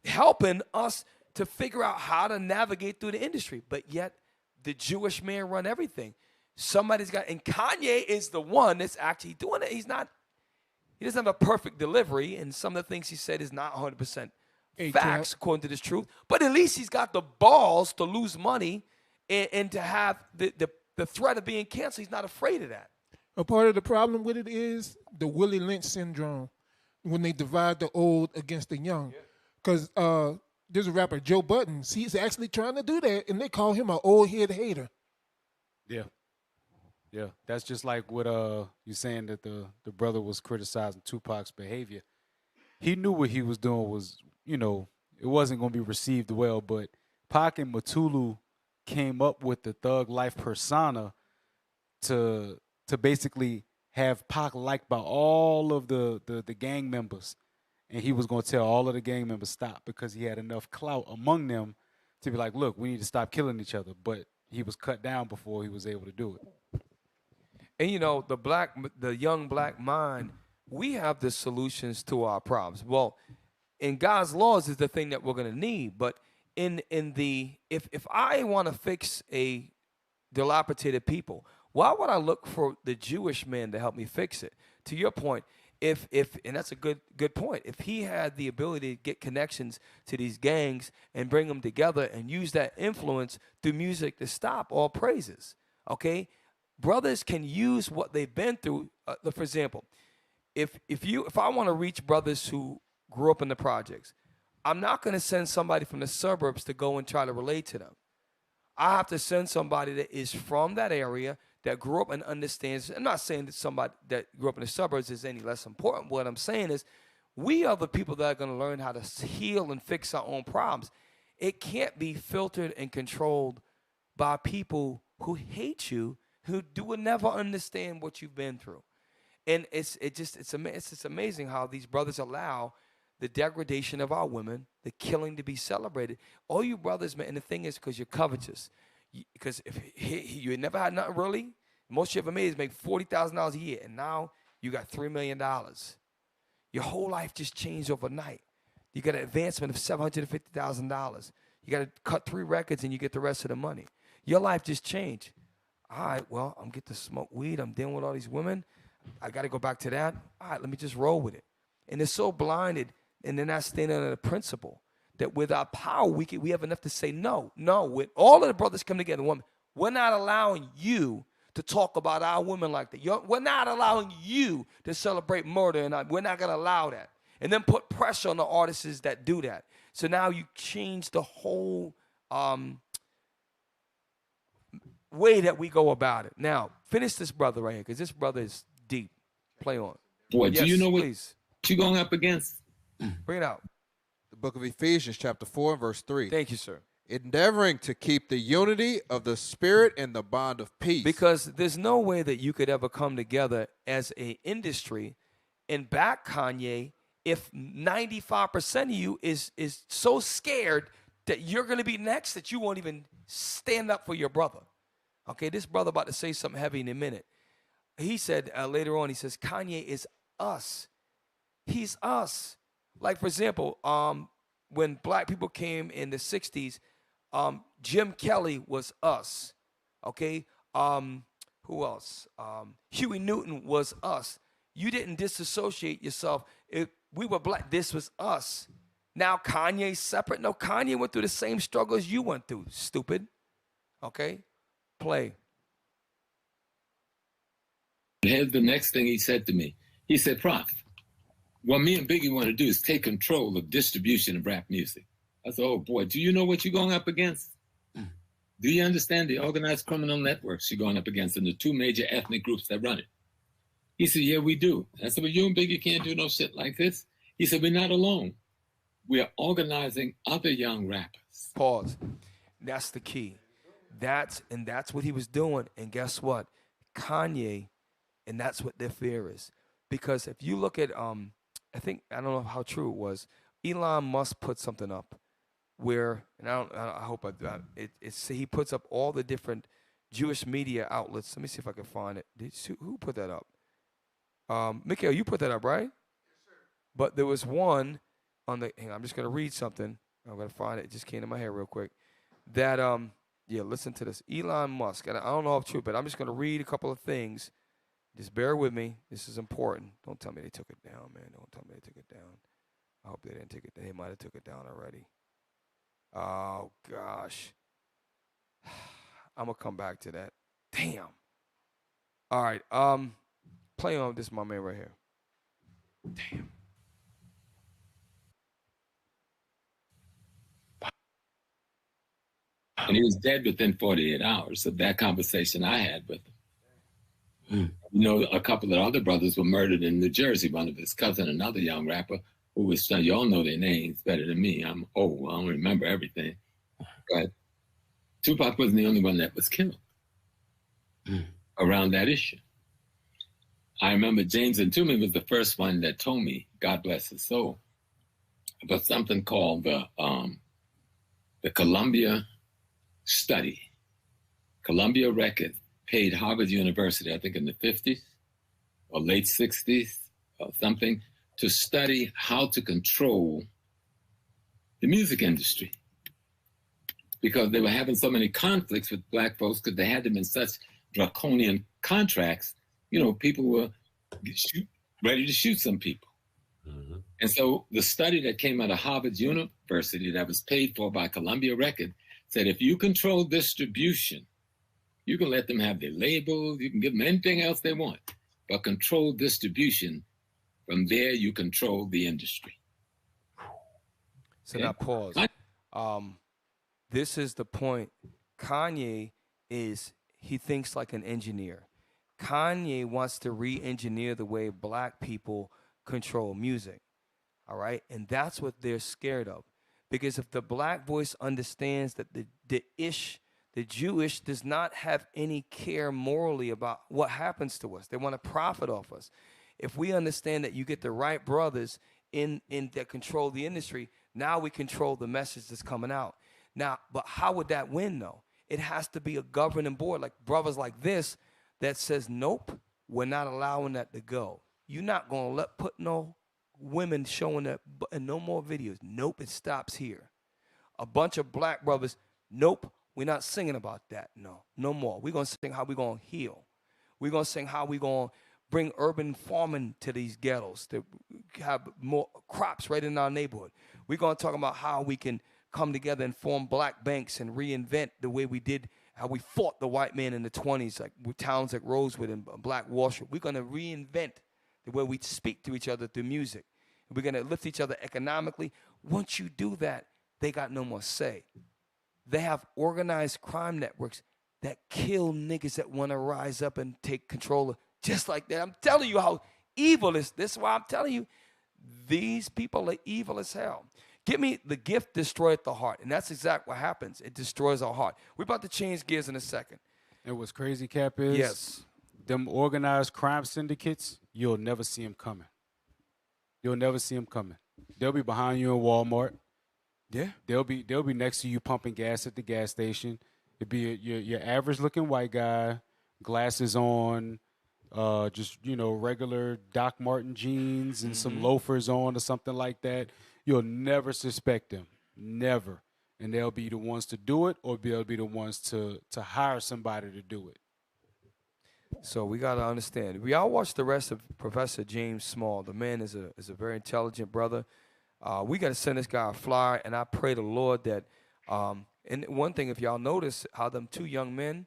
helping us to figure out how to navigate through the industry. But yet, the Jewish man run everything. Somebody's got, and Kanye is the one that's actually doing it. He doesn't have a perfect delivery, and some of the things he said is not 100% facts according to this truth. But at least he's got the balls to lose money and to have the threat of being canceled. He's not afraid of that. A part of the problem with it is the Willie Lynch syndrome, when they divide the old against the young. Because there's a rapper, Joe Budden. He's actually trying to do that, and they call him an old head hater. Yeah. Yeah, that's just like what you're saying that the brother was criticizing Tupac's behavior. He knew what he was doing was, it wasn't going to be received well, but Pac and Matulu came up with the thug life persona to basically have Pac liked by all of the gang members. And he was going to tell all of the gang members stop because he had enough clout among them to be like, look, we need to stop killing each other. But he was cut down before he was able to do it. And the young black mind, we have the solutions to our problems. Well, in God's laws is the thing that we're going to need. But if I want to fix a dilapidated people, why would I look for the Jewish man to help me fix it? To your point, and that's a good point. If he had the ability to get connections to these gangs and bring them together and use that influence through music to stop all praises, okay? Brothers can use what they've been through. For example, if I want to reach brothers who grew up in the projects, I'm not going to send somebody from the suburbs to go and try to relate to them. I have to send somebody that is from that area, that grew up and understands. I'm not saying that somebody that grew up in the suburbs is any less important. What I'm saying is we are the people that are going to learn how to heal and fix our own problems. It can't be filtered and controlled by people who hate you, who would never understand what you've been through. And it's just amazing how these brothers allow the degradation of our women, the killing to be celebrated. All you brothers, man, and the thing is because you're covetous. Because if you never had nothing really, most you ever made is make $40,000 a year, and now you got $3 million. Your whole life just changed overnight. You got an advancement of $750,000. You got to cut 3 records, and you get the rest of the money. Your life just changed. All right, well, I'm getting to smoke weed. I'm dealing with all these women. I got to go back to that. All right, let me just roll with it. And they're so blinded, and they're not standing on the principle that with our power, we have enough to say no. No, with all of the brothers come together, women, we're not allowing you to talk about our women like that. We're not allowing you to celebrate murder, and we're not going to allow that. And then put pressure on the artists that do that. So now you change the whole way that we go about it. Now, finish this brother right here, because this brother is deep. Play on. Boy, yes, do you know what please. You're going up against? Bring it out. The book of Ephesians, chapter 4, verse 3. Thank you, sir. Endeavoring to keep the unity of the Spirit and the bond of peace. Because there's no way that you could ever come together as an industry and back Kanye if 95% of you is so scared that you're going to be next that you won't even stand up for your brother. Okay, this brother about to say something heavy in a minute. He said later on, he says, Kanye is us. He's us. Like, for example, when black people came in the 60s, Jim Kelly was us. Okay? Who else? Huey Newton was us. You didn't disassociate yourself. If we were black, this was us. Now Kanye's separate. No, Kanye went through the same struggles you went through, stupid. Okay? Play. Here's the next thing he said to me. He said, Prof, what me and Biggie want to do is take control of distribution of rap music. I said, oh boy, do you know what you're going up against? Do you understand the organized criminal networks you're going up against and the two major ethnic groups that run it? He said, yeah, we do. I said, well, you and Biggie can't do no shit like this. He said, we're not alone. We are organizing other young rappers. Pause. That's the key. That's what he was doing. And guess what? Kanye, and that's what their fear is. Because if you look at, I don't know how true it was, Elon Musk put something up where, and I hope he puts up all the different Jewish media outlets. Let me see if I can find it. Who put that up? Mikhail, you put that up, right? Yes, sir. But there was one on the, hang on, I'm just going to read something. I'm going to find it. It just came to my head real quick. That, listen to this. Elon Musk, and I don't know if it's true, but I'm just going to read a couple of things. Just bear with me. This is important. Don't tell me they took it down, man. Don't tell me they took it down. I hope they didn't take it down. They might have took it down already. Oh, gosh. I'm going to come back to that. Damn. All right. Play on this, my man right here. Damn. And he was dead within 48 hours of that conversation I had with him. You know, a couple of other brothers were murdered in New Jersey. One of his cousin, another young rapper, who was, you all know their names better than me. I'm old. I don't remember everything. But Tupac wasn't the only one that was killed around that issue. I remember James and Toomey was the first one that told me, God bless his soul, about something called the Columbia study. Columbia Records paid Harvard University, I think in the 50s or late 60s or something, to study how to control the music industry, because they were having so many conflicts with black folks because they had them in such draconian contracts. You know, people were ready to shoot some people. Mm-hmm. And so the study that came out of Harvard University that was paid for by Columbia Records said, if you control distribution, you can let them have their labels, you can give them anything else they want, but control distribution. From there, you control the industry. So now pause. This is the point. Kanye he thinks like an engineer. Kanye wants to re-engineer the way black people control music, all right? And that's what they're scared of. Because if the black voice understands that the Jewish does not have any care morally about what happens to us. They want to profit off us. If we understand that you get the right brothers in that control the industry, now we control the message that's coming out. Now, but how would that win, though? It has to be a governing board, like brothers like this, that says, nope, we're not allowing that to go. You're not going to put no women showing that and no more videos. Nope, it stops here. A bunch of black brothers, nope, we're not singing about that. No more. We're going to sing how we're going to heal. We're going to sing how we're going to bring urban farming to these ghettos, to have more crops right in our neighborhood. We're going to talk about how we can come together and form black banks and reinvent the way we did, how we fought the white man in the 20s, like with towns like Rosewood and Black Wall Street. We're going to reinvent the way we speak to each other through music. We're going to lift each other economically. Once you do that, they got no more say. They have organized crime networks that kill niggas that want to rise up and take control of just like that. I'm telling you how evil is. This is why I'm telling you, these people are evil as hell. Give me the gift destroyeth the heart. And that's exactly what happens. It destroys our heart. We're about to change gears in a second. And what's crazy, Cap, is them organized crime syndicates, you'll never see them coming. You'll never see them coming. They'll be behind you in Walmart. Yeah. They'll be next to you pumping gas at the gas station. It'd be your average looking white guy, glasses on, just regular Doc Marten jeans and some loafers on or something like that. You'll never suspect them, never. And they'll be the ones to do it, or they'll be the ones to hire somebody to do it. So we got to understand. We all watched the rest of Professor James Small. The man is a very intelligent brother. We got to send this guy a flyer, and I pray the Lord that. And one thing, if y'all notice how them two young men,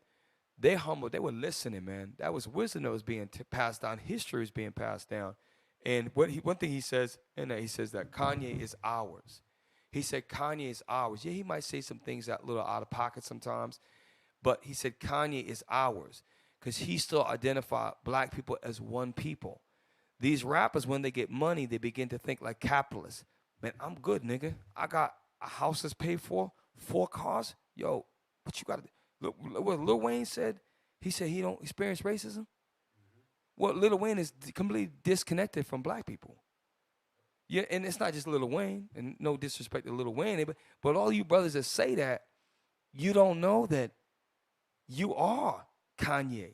they humbled, they were listening, man. That was wisdom that was being passed down. History is being passed down. And one thing he says, he says that Kanye is ours. He said Kanye is ours. Yeah, he might say some things that a little out of pocket sometimes, but he said Kanye is ours because he still identified black people as one people. These rappers, when they get money, they begin to think like capitalists. Man, I'm good, nigga. I got a house that's paid for, 4 cars. Yo, what you got to look what Lil Wayne said? He said he don't experience racism. Well, Lil Wayne is completely disconnected from black people. Yeah, and it's not just Lil Wayne, and no disrespect to Lil Wayne, but all you brothers that say that, you don't know that you are Kanye.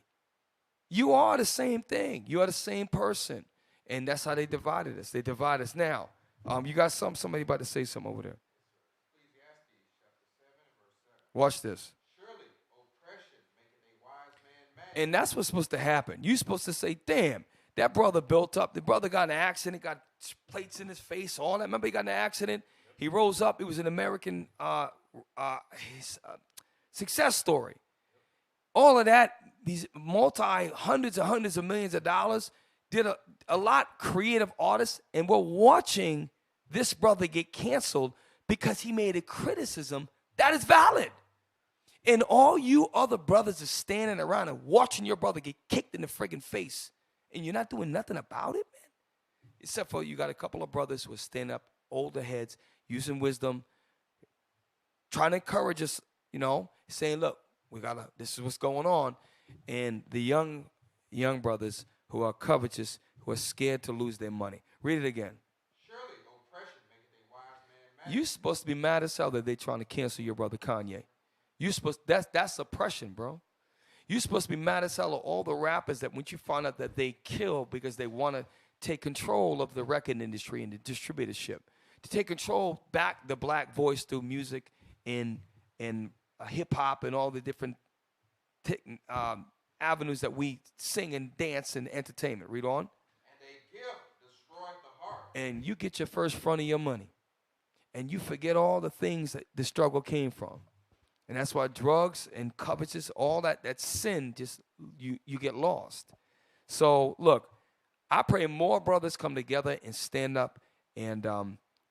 You are the same thing. You are the same person. And that's how they divided us. They divide us now. You got somebody about to say something over there. Watch this. Surely oppression maketh a wise man mad. And that's what's supposed to happen. You're supposed to say, damn, that brother built up. The brother got in an accident, got plates in his face, all that. Remember he got in an accident? He rose up. It was an American success story. All of that, these hundreds of millions of dollars, did a lot creative artists, and we're watching this brother get canceled because he made a criticism that is valid. And all you other brothers are standing around and watching your brother get kicked in the friggin' face, and you're not doing nothing about it, man. Except for you got a couple of brothers who are standing up, older heads, using wisdom, trying to encourage us, saying, look, this is what's going on. And the young brothers who are covetous, who are scared to lose their money. Read it again. Surely oppression maketh a wise man mad. You're supposed to be mad as hell that they're trying to cancel your brother Kanye. That's oppression, bro. You're supposed to be mad as hell at all the rappers that when you find out that they kill because they want to take control of the record industry and the distributorship, to take control back the black voice through music and hip hop and all the different avenues that we sing and dance and entertainment. Read on. And a gift destroyeth the heart. And you get your first front of your money, and you forget all the things that the struggle came from. And that's why drugs and covetousness, all that sin, just you get lost. So look, I pray more brothers come together and stand up and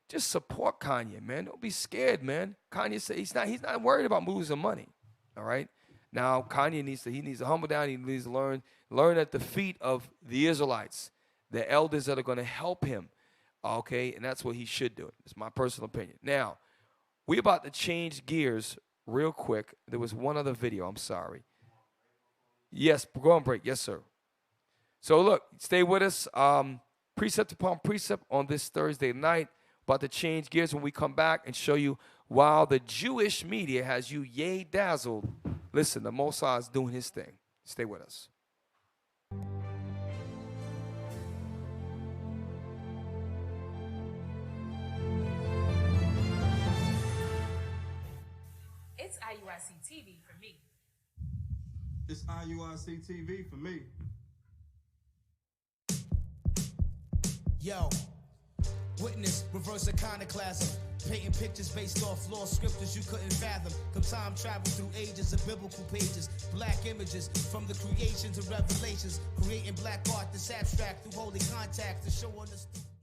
just support Kanye, man. Don't be scared, man. Kanye said he's not worried about losing money. All right. Now Kanye needs to humble down. He needs to learn at the feet of the Israelites, the elders that are going to help him. Okay, and that's what he should do. It's my personal opinion. Now, we're about to change gears real quick. There was one other video. I'm sorry. Yes, go on break. Yes, sir. So look, stay with us. Precept upon precept on this Thursday night. About to change gears when we come back and show you while the Jewish media has you yay dazzled. Listen, the Mossad is doing his thing. Stay with us. It's IUIC TV for me. It's IUIC TV for me. Yo, witness reverse iconoclasm, painting pictures based off lost scriptures you couldn't fathom. Come time travel through ages of biblical pages, black images from the creation to revelations, creating black art that's abstract through holy contact to show on the.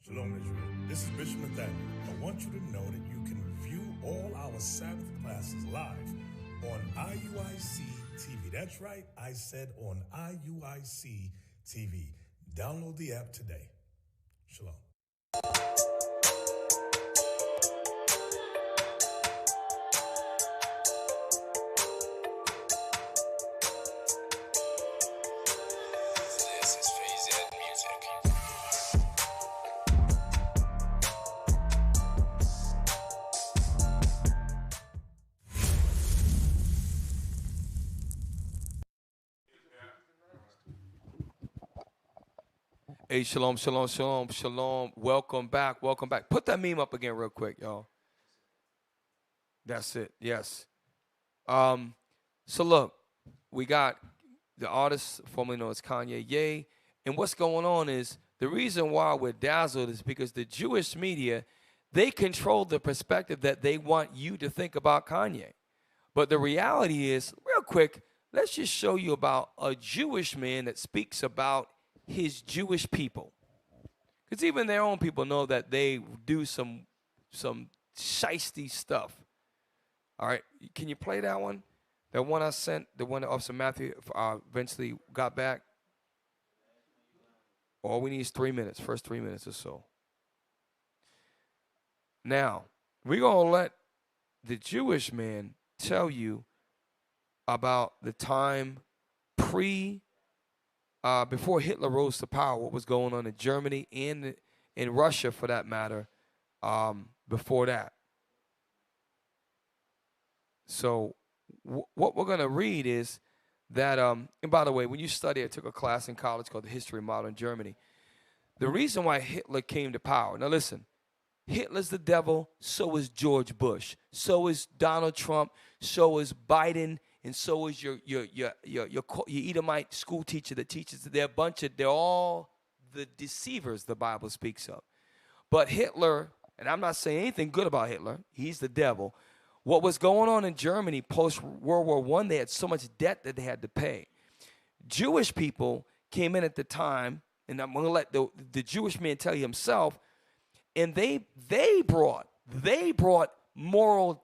Shalom Israel, this is Bishop Nathaniel. I want you to know that you can view all our Sabbath classes live on IUIC TV. That's right, I said on IUIC TV. Download the app today. Shalom. Hey, shalom, shalom, shalom, shalom. Welcome back, welcome back. Put that meme up again real quick, y'all. That's it, yes. So look, we got the artist formerly known as Kanye. And what's going on is the reason why we're dazzled is because the Jewish media, they control the perspective that they want you to think about Kanye. But the reality is, real quick, let's just show you about a Jewish man that speaks about his Jewish people. Because even their own people know that they do some shiesty stuff. All right, can you play that one? The one I sent, the one that Officer Matthew eventually got back. All we need is 3 minutes, first 3 minutes or so. Now, we're going to let the Jewish man tell you about the time before Hitler rose to power, what was going on in Germany and in Russia, for that matter, before that. So what we're going to read is that, and by the way, when you study, I took a class in college called The History of Modern Germany. The reason why Hitler came to power, now listen, Hitler's the devil, so is George Bush, so is Donald Trump, so is Biden, and so is your Edomite school teacher that teaches. They're all the deceivers the Bible speaks of. But Hitler, and I'm not saying anything good about Hitler, he's the devil. What was going on in Germany post-World War I, they had so much debt that they had to pay. Jewish people came in at the time, and I'm going to let the Jewish man tell you himself, and they brought moral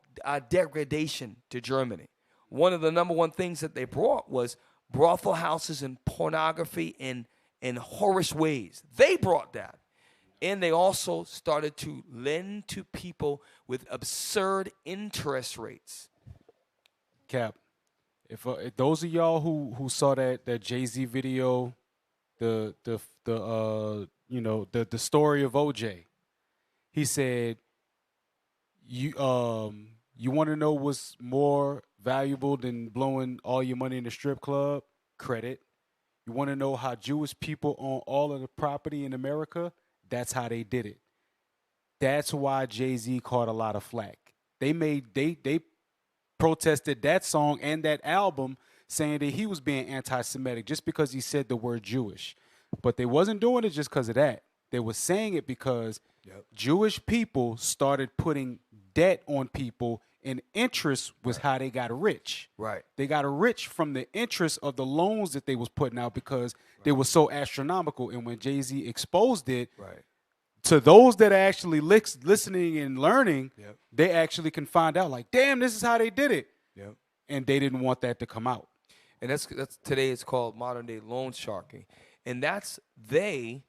degradation to Germany. One of the number one things that they brought was brothel houses and pornography and whorish ways. They brought that. And they also started to lend to people with absurd interest rates. Cap, if those of y'all who saw that Jay-Z video, the story of OJ, he said, you want to know what's more valuable than blowing all your money in the strip club? Credit. You want to know how Jewish people own all of the property in America? That's how they did it. That's why Jay-Z caught a lot of flack. They protested that song and that album, saying that he was being anti-Semitic just because he said the word Jewish. But they wasn't doing it just because of that. They were saying it because Jewish people started putting debt on people, and interest was how they got rich. Right. They got rich from the interest of the loans that they was putting out because they were so astronomical. And when Jay-Z exposed it, to those that are actually listening and learning, they actually can find out, like, damn, this is how they did it. And they didn't want that to come out. And that's today it's called modern day loan sharking. And that's they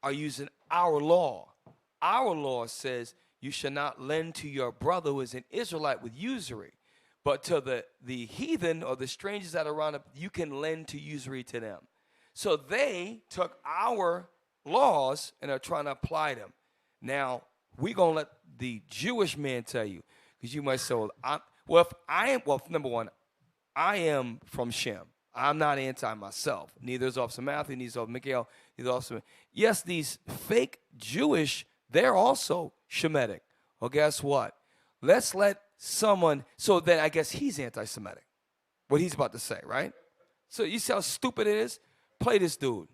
are using our law. Our law says you shall not lend to your brother who is an Israelite with usury. But to the heathen or the strangers that are around, you can lend to usury to them. So they took our laws and are trying to apply them. Now, we're going to let the Jewish man tell you, because you might say, number one, I am from Shem. I'm not anti myself. Neither is Officer Matthew, neither is Officer Mikhail, neither is Officer. Yes, these fake Jewish, they're also Shemitic. Well, guess what? Let's let someone, so then I guess he's anti-Semitic. What he's about to say, right? So you see how stupid it is? Play this dude,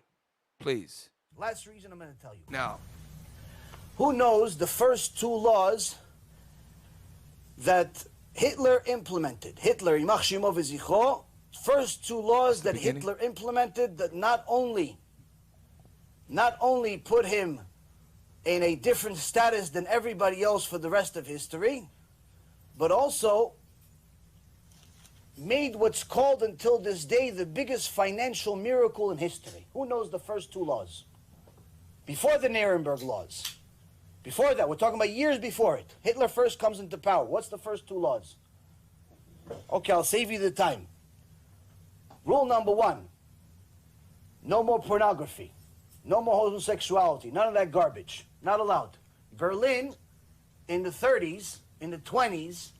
please. Last reason I'm going to tell you. Now. Who knows the first two laws that Hitler implemented? Hitler, Yimach Shemo v'Zichro, first two laws that Hitler implemented that not only put him in a different status than everybody else for the rest of history, but also made what's called until this day the biggest financial miracle in history. Who knows the first two laws? Before the Nuremberg laws. Before that, we're talking about years before it. Hitler first comes into power. What's the first two laws? Okay, I'll save you the time. Rule number one, no more pornography. No more homosexuality. None of that garbage. Not allowed. Berlin, in the 30s, in the 20s,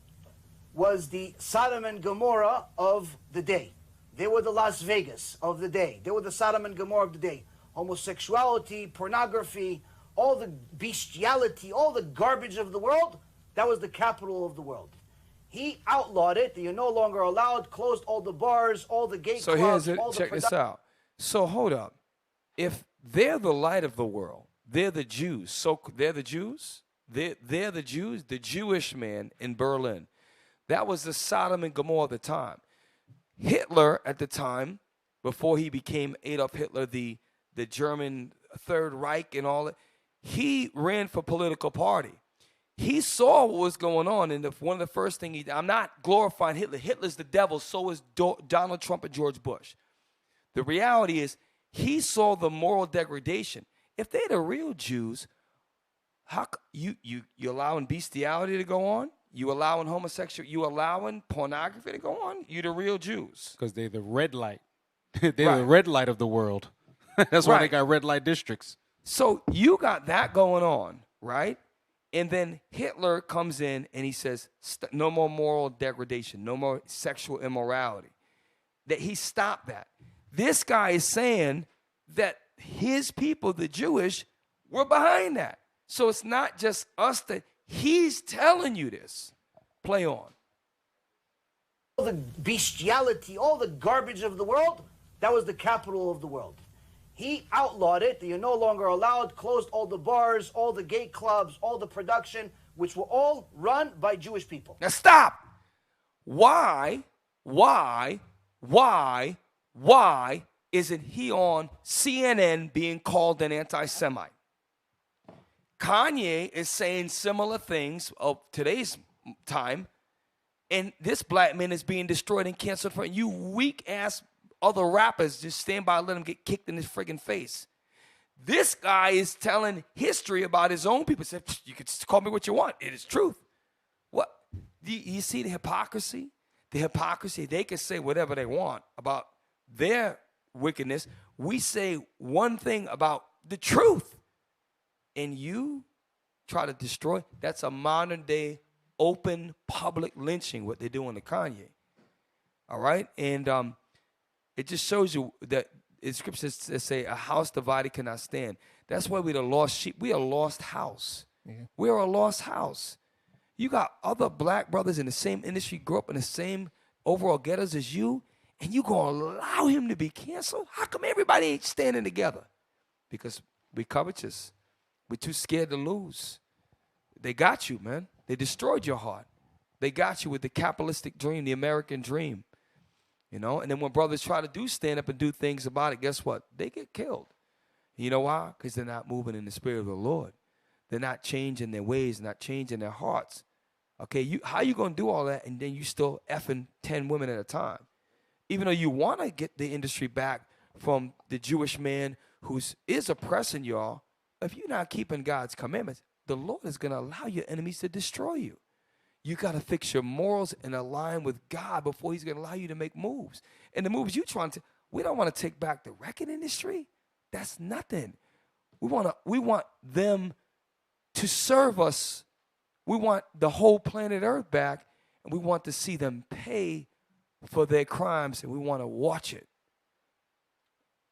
was the Sodom and Gomorrah of the day. They were the Las Vegas of the day. They were the Sodom and Gomorrah of the day. homosexuality, pornography, all the bestiality, all the garbage of the world, that was the capital of the world. He outlawed it. You're no longer allowed, closed all the bars, all the gay So clubs, here's it. all the Check this out. So hold up. If they're the light of the world, they're the Jews. So they're the Jews? They're the Jews, the Jewish man in Berlin. That was the Sodom and Gomorrah at the time. Hitler at the time, before he became Adolf Hitler, the German Third Reich and all that, he ran for political party. He saw what was going on, and one of the first things he did, I'm not glorifying Hitler. Hitler's the devil, so is Donald Trump and George Bush. The reality is, he saw the moral degradation. If they're the real Jews, how you allowing bestiality to go on? You allowing homosexuality? You allowing pornography to go on? You the real Jews. Because they're the red light. They're the red light of the world. That's why they got red light districts. So you got that going on, right? And then Hitler comes in and he says, no more moral degradation, no more sexual immorality. That he stopped that. This guy is saying that his people, the Jewish, were behind that. So it's not just us that he's telling you this. Play on. All the bestiality, all the garbage of the world, that was the capital of the world. He outlawed it. You're no longer allowed, closed all the bars, all the gay clubs, all the production, which were all run by Jewish people. Now stop. Why isn't he on CNN being called an anti-Semite? Kanye is saying similar things of today's time, and this black man is being destroyed and canceled for you weak-ass other rappers just stand by and let him get kicked in his friggin' face. This guy is telling history about his own people. He said, you can call me what you want. It is truth. What? You see the hypocrisy? The hypocrisy. They can say whatever they want about their wickedness. We say one thing about the truth. And you try to destroy. That's a modern day open public lynching, what they're doing to Kanye. All right? And it just shows you that in scriptures say a house divided cannot stand. That's why we're the lost sheep. We are a lost house. Yeah. We are a lost house. You got other black brothers in the same industry, grew up in the same overall ghettos as you, and you going to allow him to be canceled? How come everybody ain't standing together? Because we covetous. We're too scared to lose. They got you, man. They destroyed your heart. They got you with the capitalistic dream, the American dream. You know, and then when brothers try to stand up and do things about it, guess what? They get killed. You know why? Because they're not moving in the spirit of the Lord. They're not changing their ways, not changing their hearts. Okay, how you going to do all that and then you still effing 10 women at a time? Even though you want to get the industry back from the Jewish man who is oppressing y'all, if you're not keeping God's commandments, the Lord is going to allow your enemies to destroy you. You got to fix your morals and align with God before he's going to allow you to make moves. And the moves you're trying to, we don't want to take back the record industry. That's nothing. We want them to serve us. We want the whole planet Earth back, and we want to see them pay for their crimes, and we want to watch it.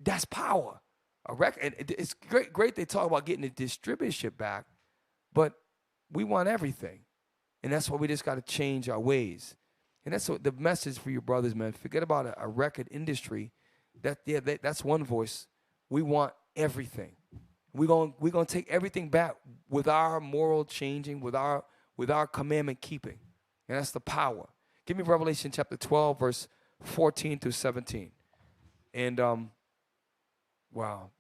That's power. A record, and it's great they talk about getting the distributorship back, but we want everything. And that's why we just got to change our ways. And that's what the message for you brothers, man. Forget about a record industry. That's one voice. We want everything. We're gonna take everything back with our moral changing, with our commandment keeping. And that's the power. Give me Revelation chapter 12, verse 14 through 17. And wow,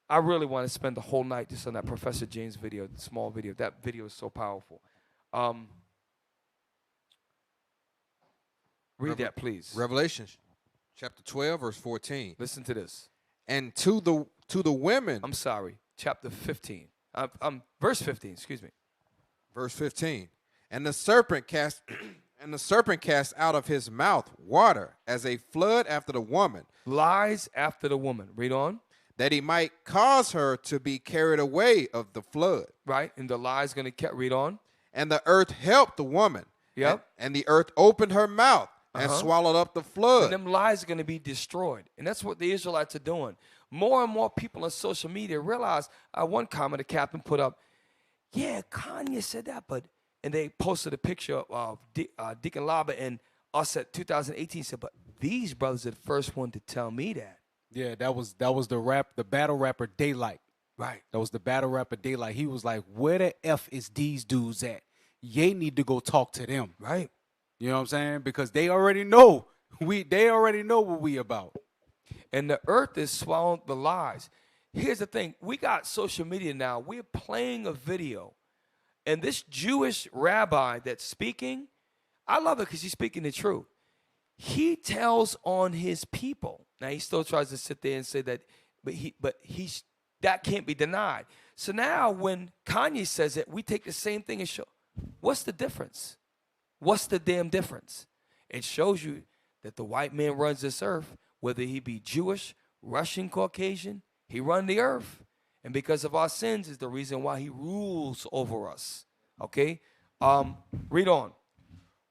I really want to spend the whole night just on that Professor James video, the small video. That video is so powerful. Read that, please. Revelation chapter 12, verse 14. Listen to this. And to the women. I'm sorry, chapter 15. Verse 15, excuse me. Verse 15. And the serpent cast out of his mouth water as a flood after the woman. Lies after the woman. Read on. That he might cause her to be carried away of the flood. Right, and the lie is going to read on. And the earth helped the woman. Yep. And the earth opened her mouth and swallowed up the flood. And them lies are going to be destroyed. And that's what the Israelites are doing. More and more people on social media realize, one comment the captain put up, yeah, Kanye said that, but, and they posted a picture of Deacon Laba and us at 2018, said, but these brothers are the first one to tell me that. Yeah, that was the battle rapper Daylight. Right. That was the battle rapper Daylight. He was like, where the F is these dudes at? Ye need to go talk to them. Right. You know what I'm saying? Because they already know. They already know what we about. And the earth is swallowing the lies. Here's the thing. We got social media now. We're playing a video. And this Jewish rabbi that's speaking, I love it because he's speaking the truth. He tells on his people. Now, he still tries to sit there and say that, but that can't be denied. So now when Kanye says it, we take the same thing and show, what's the difference? What's the damn difference? It shows you that the white man runs this earth, whether he be Jewish, Russian, Caucasian, he run the earth. And because of our sins is the reason why he rules over us. Okay? Read on.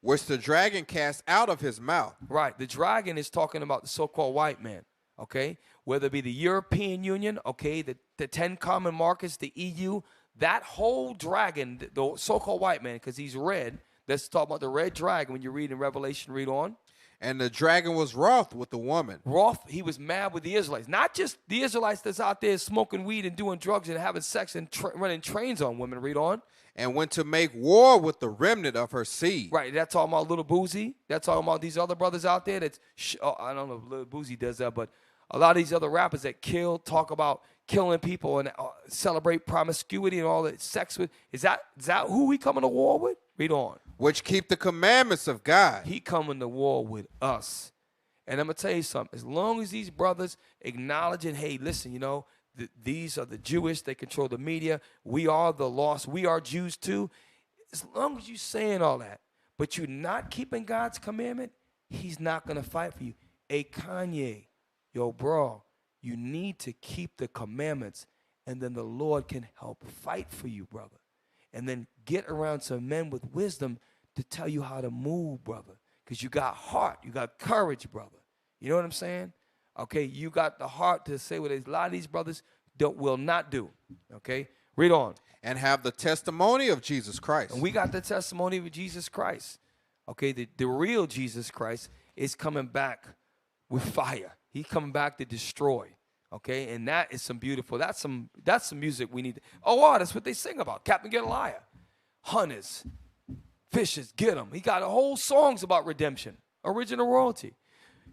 Which the dragon cast out of his mouth. Right. The dragon is talking about the so-called white man. Okay? Whether it be the European Union, okay, the 10 common markets, the EU, that whole dragon, the so-called white man, because he's red. Let's talk about the red dragon when you read in Revelation. Read on. And the dragon was wroth with the woman. Wroth, he was mad with the Israelites. Not just the Israelites that's out there smoking weed and doing drugs and having sex and running trains on women. Read on. And went to make war with the remnant of her seed. Right, that's talking about Little Boozy. That's talking about these other brothers out there that's, I don't know if Little Boozy does that, but a lot of these other rappers that talk about killing people and celebrate promiscuity and all that sex with. Is that who we coming to war with? Read on. Which keep the commandments of God. He coming to war with us. And I'm going to tell you something. As long as these brothers acknowledging, hey, listen, these are the Jewish. They control the media. We are the lost. We are Jews too. As long as you're saying all that, but you're not keeping God's commandment, he's not going to fight for you. Hey, Kanye, yo, bro, you need to keep the commandments, and then the Lord can help fight for you, brother. And then get around some men with wisdom to tell you how to move, brother. Because you got heart. You got courage, brother. You know what I'm saying? Okay, you got the heart to say what a lot of these brothers will not do. Okay, read on. And have the testimony of Jesus Christ. And we got the testimony of Jesus Christ. Okay, the real Jesus Christ is coming back with fire. He's coming back to destroy. Okay, and that is some beautiful. That's some music we need. That's what they sing about. Captain Gedaliah, hunters, fishers, get them. He got whole songs about redemption, original royalty.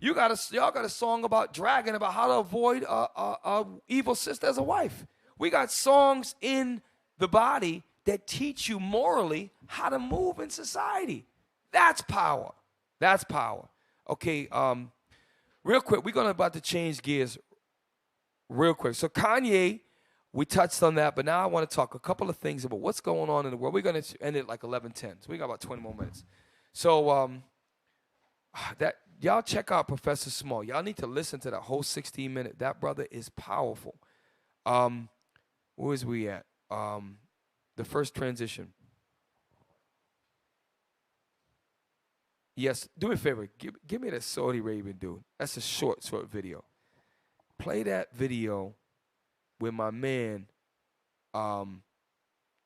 Y'all got a song about dragon, about how to avoid a evil sister as a wife. We got songs in the body that teach you morally how to move in society. That's power. That's power. Okay, real quick, we're about to change gears real quick. So Kanye, we touched on that, but now I want to talk a couple of things about what's going on in the world. We're going to end it like 11:10, so we got about 20 more minutes. So y'all check out Professor Small. Y'all need to listen to that whole 16-minute. That brother is powerful. Where is we at? The first transition. Yes, do me a favor. Give me that Saudi Arabian dude. That's a short video. Play that video with my man,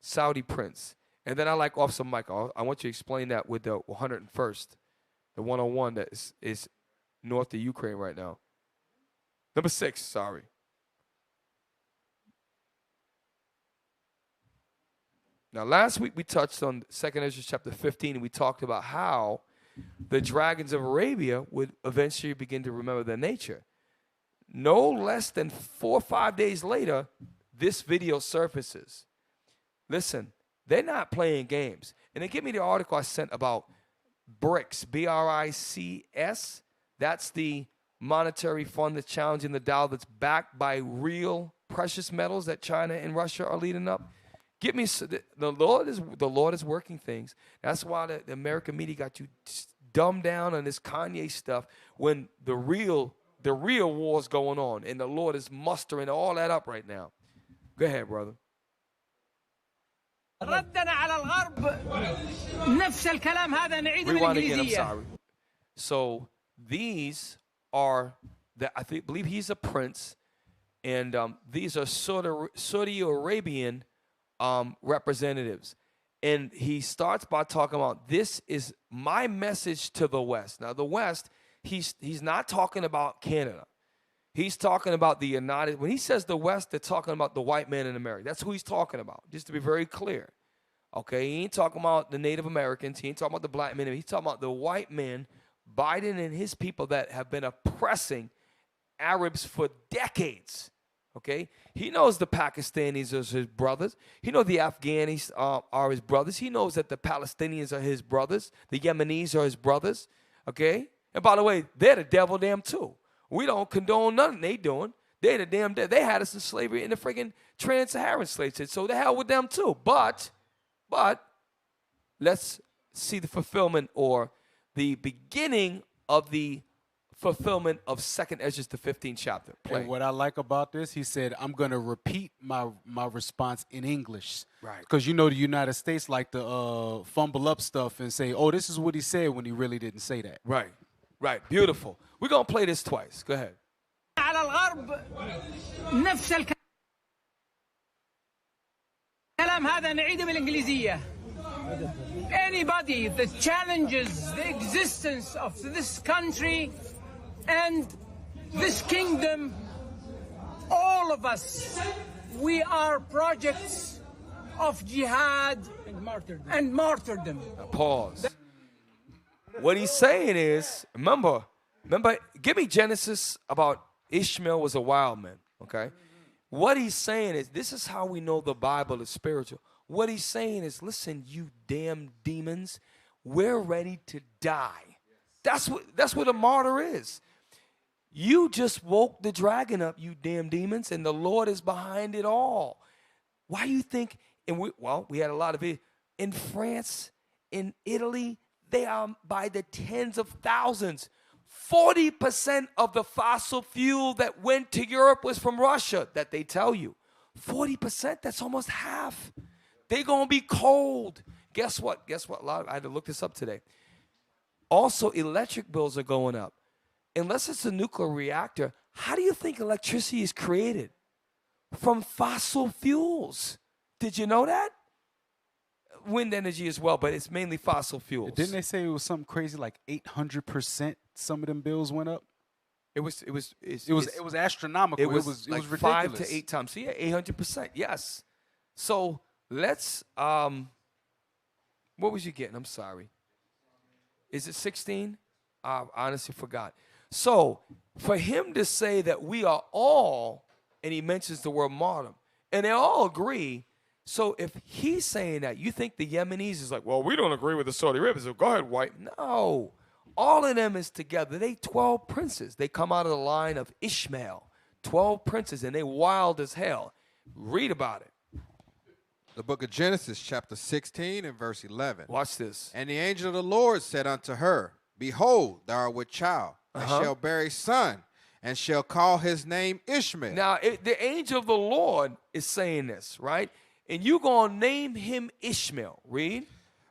Saudi Prince. And then I like off some mic. I want you to explain that with the 101st, the 101 that is north of Ukraine right now. Number 6, sorry. Now, last week we touched on 2 Ezra chapter 15, and we talked about how the dragons of Arabia would eventually begin to remember their nature. No less than 4 or 5 days later, this video surfaces. Listen, they're not playing games. And they give me the article I sent about BRICS, BRICS. That's the monetary fund that's challenging the dollar, that's backed by real precious metals that China and Russia are leading up. Give me the Lord is working things. That's why the American media got you dumbed down on this Kanye stuff when the real war's going on, and the Lord is mustering all that up right now. Go ahead, brother. ردنا على الغرب نفس الكلام هذا نعيده Rewind again, I'm بالإنجليزية. sorry. So these are I believe he's a prince, and these are Saudi Arabian representatives. And he starts by talking about, this is my message to the West. Now, the West, he's not talking about Canada. He's talking about the United. When he says the West, they're talking about the white man in America. That's who he's talking about, just to be very clear. Okay, he ain't talking about the Native Americans. He ain't talking about the black men. He's talking about the white men, Biden and his people that have been oppressing Arabs for decades. Okay, he knows the Pakistanis are his brothers. He knows the Afghanis are his brothers. He knows that the Palestinians are his brothers. The Yemenis are his brothers. Okay, and by the way, they're the devil damn too. We don't condone nothing they doing. They're the damn devil. They had us in slavery in the friggin' trans-Saharan slave shit. So the hell with them too. But let's see the fulfillment or the beginning of the fulfillment of 2nd Ezra, the 15th chapter. Play. And what I like about this, he said, I'm going to repeat my response in English. Right. Because you know the United States like to fumble up stuff and say, oh, this is what he said when he really didn't say that. Right. Right. Beautiful. We're going to play this twice. Go ahead. على الغرب نفس الكلام هذا نعيده بالإنجليزية. Anybody that challenges the existence of this country and this kingdom, all of us, we are projects of jihad and martyrdom. Now pause. What he's saying is, remember, give me Genesis about Ishmael was a wild man, okay? What he's saying is, this is how we know the Bible is spiritual. What he's saying is, listen, you damn demons, we're ready to die. That's what a martyr is. You just woke the dragon up, you damn demons, and the Lord is behind it all. Why do you think, we had a lot of it, in France, in Italy, they are by the tens of thousands. 40% of the fossil fuel that went to Europe was from Russia, that they tell you. 40%, that's almost half. They're going to be cold. Guess what? I had to look this up today. Also, electric bills are going up. Unless it's a nuclear reactor, how do you think electricity is created? From fossil fuels. Did you know that? Wind energy as well, but it's mainly fossil fuels. Didn't they say it was something crazy like 800%? Some of them bills went up. It was astronomical. It was ridiculous. 5 to 8 times. So yeah, 800%. Yes. So let's. What was you getting? I'm sorry. Is it 16? I honestly forgot. So for him to say that we are all, and he mentions the word martyr, and they all agree. So if he's saying that, you think the Yemenis is like, well, we don't agree with the Saudi Arabians. So go ahead, white. No. All of them is together. They 12 princes. They come out of the line of Ishmael. 12 princes, and they wild as hell. Read about it. The book of Genesis, chapter 16 and verse 11. Watch this. And the angel of the Lord said unto her, behold, thou art with child, and shall bear a son, and shall call his name Ishmael. Now, the angel of the Lord is saying this, right? And you going to name him Ishmael. Read.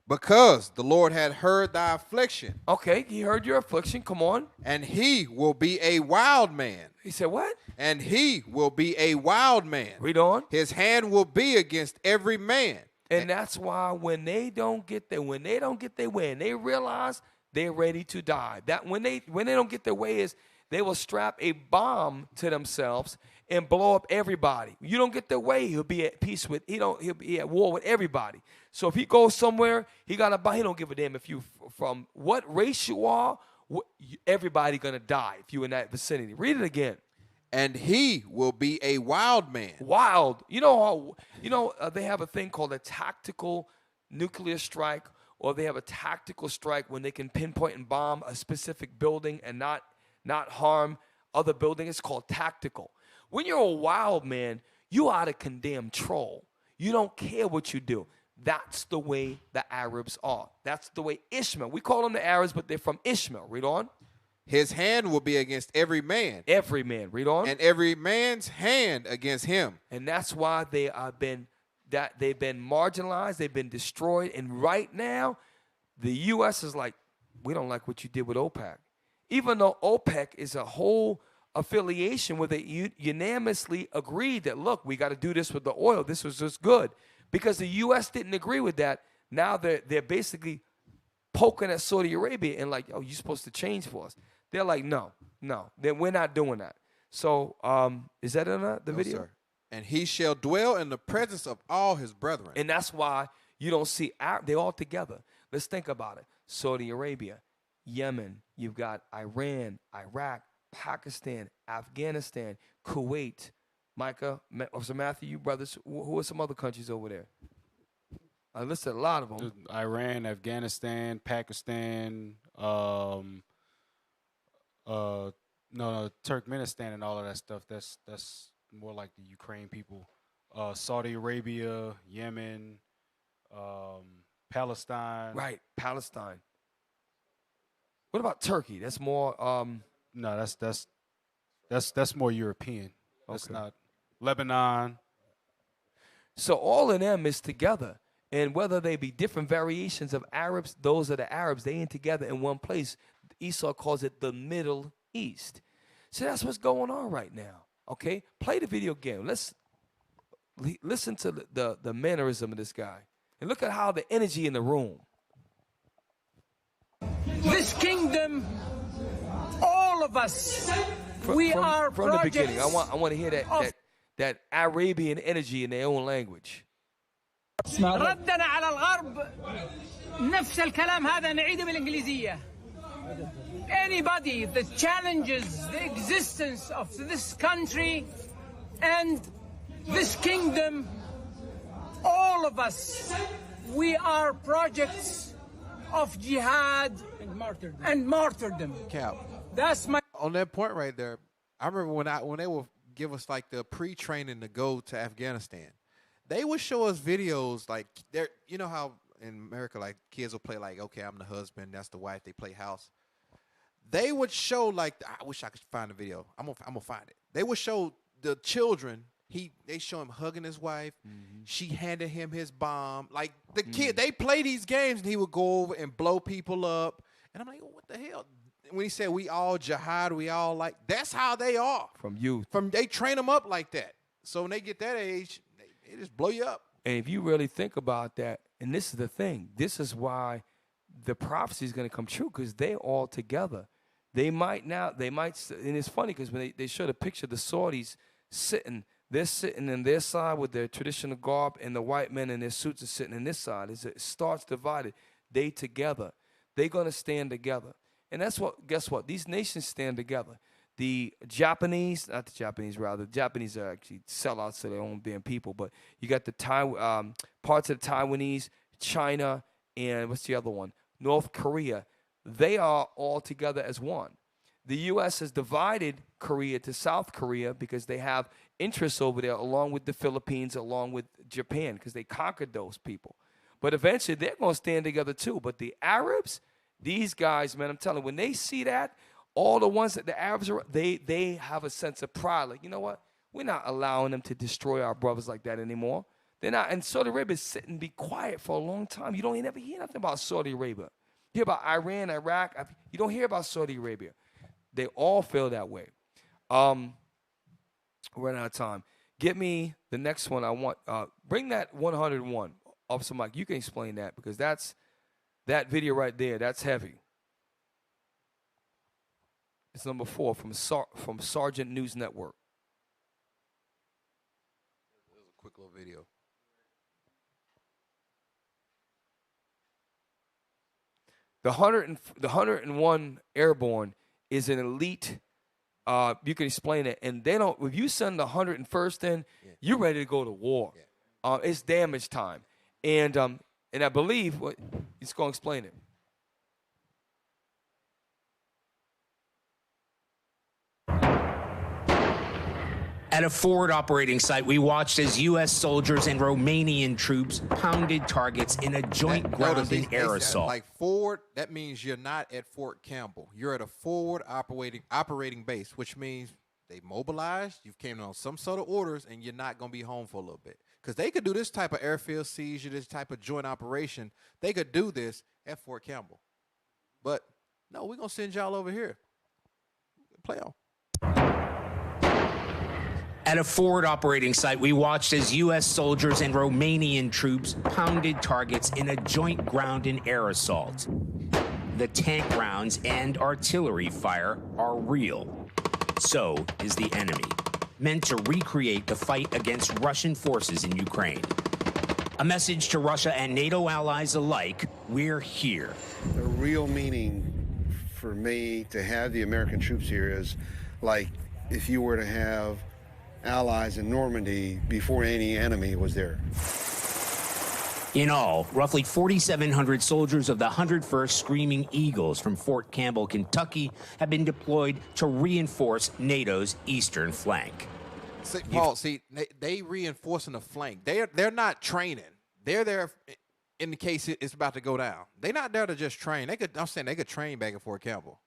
Because the Lord had heard thy affliction. Okay, he heard your affliction. Come on. And he will be a wild man. He said what? And he will be a wild man. Read on. His hand will be against every man. And that's why when they don't get their way, and they realize they're ready to die. That when they don't get their way is they will strap a bomb to themselves and blow up everybody. You don't get their way, he'll be at peace with. He'll be at war with everybody. So if he goes somewhere, he don't give a damn if you from what race you are. Everybody gonna die if you in that vicinity. Read it again. And he will be a wild man. Wild. They have a thing called a tactical nuclear strike, or they have a tactical strike when they can pinpoint and bomb a specific building and not harm other buildings. It's called tactical. When you're a wild man, you are a condemned troll. You don't care what you do. That's the way the Arabs are. That's the way Ishmael. We call them the Arabs, but they're from Ishmael. Read on. His hand will be against every man. Every man. Read on. And every man's hand against him. And that's why they've been marginalized. They've been destroyed. And right now, the U.S. is like, we don't like what you did with OPEC. Even though OPEC is a whole affiliation where they unanimously agreed that, look, we got to do this with the oil. This was just good. Because the U.S. didn't agree with that, now they're basically poking at Saudi Arabia and like, oh, you're supposed to change for us. They're like, no, we're not doing that. So is that in the video? Sir. And he shall dwell in the presence of all his brethren. And that's why you don't see they're all together. Let's think about it. Saudi Arabia, Yemen, you've got Iran, Iraq, Pakistan, Afghanistan, Kuwait. Micah, Officer Matthew, you brothers, who are some other countries over there? I listed a lot of them. Iran, Afghanistan, Pakistan, Turkmenistan and all of that stuff. That's more like the Ukraine people. Saudi Arabia, Yemen, Palestine. Right, Palestine. What about Turkey? That's more. No, that's more European. That's not Lebanon. So all of them is together. And whether they be different variations of Arabs, those are the Arabs, they ain't together in one place. Esau calls it the Middle East. So that's what's going on right now. Okay? Play the video again. Let's listen to the mannerism of this guy. And look at how the energy in the room. This kingdom, all of us, from the beginning. I want to hear that Arabian energy in their own language. ردنا على الغرب نفس الكلام هذا نعيده بالإنجليزية. Anybody that challenges the existence of this country and this kingdom, all of us, we are projects of jihad and martyrdom. Cap. That's my. On that point right there, I remember when they would give us like the pre-training to go to Afghanistan, they would show us videos like you know how in America like kids will play like, okay, I'm the husband, that's the wife, they play house. They would show like, I wish I could find the video. I'm gonna find it. They would show the children. They show him hugging his wife. Mm-hmm. She handed him his bomb. Like the kid, they play these games and he would go over and blow people up. And I'm like, oh, what the hell? When he said we all jihad, we all like, that's how they are. From youth. They train them up like that. So when they get that age, they just blow you up. And if you really think about that, and this is the thing, this is why the prophecy is going to come true, because they're all together. And it's funny because when they showed a picture of the Saudis they're sitting in their side with their traditional garb, and the white men in their suits are sitting in this side. It starts divided. They together. They're going to stand together. And guess what? These nations stand together. The Japanese are actually sellouts to their own damn people, but you got the parts of the Taiwanese, China, and what's the other one? North Korea. They are all together as one. The U.S. has divided Korea to South Korea because they have interests over there, along with the Philippines, along with Japan, because they conquered those people. But eventually, they're going to stand together too. But the Arabs, these guys, man, I'm telling you, when they see that, all the ones that the Arabs are, they have a sense of pride. Like, you know what? We're not allowing them to destroy our brothers like that anymore. They're not. And Saudi Arabia is sitting and be quiet for a long time. You don't never hear nothing about Saudi Arabia. You hear about Iran, Iraq. You don't hear about Saudi Arabia. They all feel that way. We're running out of time. Get me the next one I want. Bring that 101. Officer Mike, you can explain that, because that video right there, that's heavy. It's number 4 from Sergeant News Network. It was a quick little video. The 101 Airborne is an elite. You can explain it, and they don't. If you send the 101st in, you're ready to go to war. Yeah. It's damage time, and I believe he's going to explain it. At a forward operating site, we watched as U.S. soldiers and Romanian troops pounded targets in a joint ground and air assault. Like forward, that means you're not at Fort Campbell. You're at a forward operating base, which means they mobilized, you've came on some sort of orders, and you're not going to be home for a little bit. Because they could do this type of airfield seizure, this type of joint operation. They could do this at Fort Campbell. But No, we're going to send y'all over here. Play on. At a forward operating site, we watched as U.S. soldiers and Romanian troops pounded targets in a joint ground and air assault. The tank rounds and artillery fire are real. So is the enemy, meant to recreate the fight against Russian forces in Ukraine. A message to Russia and NATO allies alike: we're here. The real meaning for me to have the American troops here is like if you were to have allies in Normandy before any enemy was there. In all, roughly 4,700 soldiers of the 101st Screaming Eagles from Fort Campbell, Kentucky, have been deployed to reinforce NATO's eastern flank. See, Paul, they reinforcing the flank. They're not training. They're there in the case it's about to go down. They're not there to just train. I'm saying they could train back at Fort Campbell.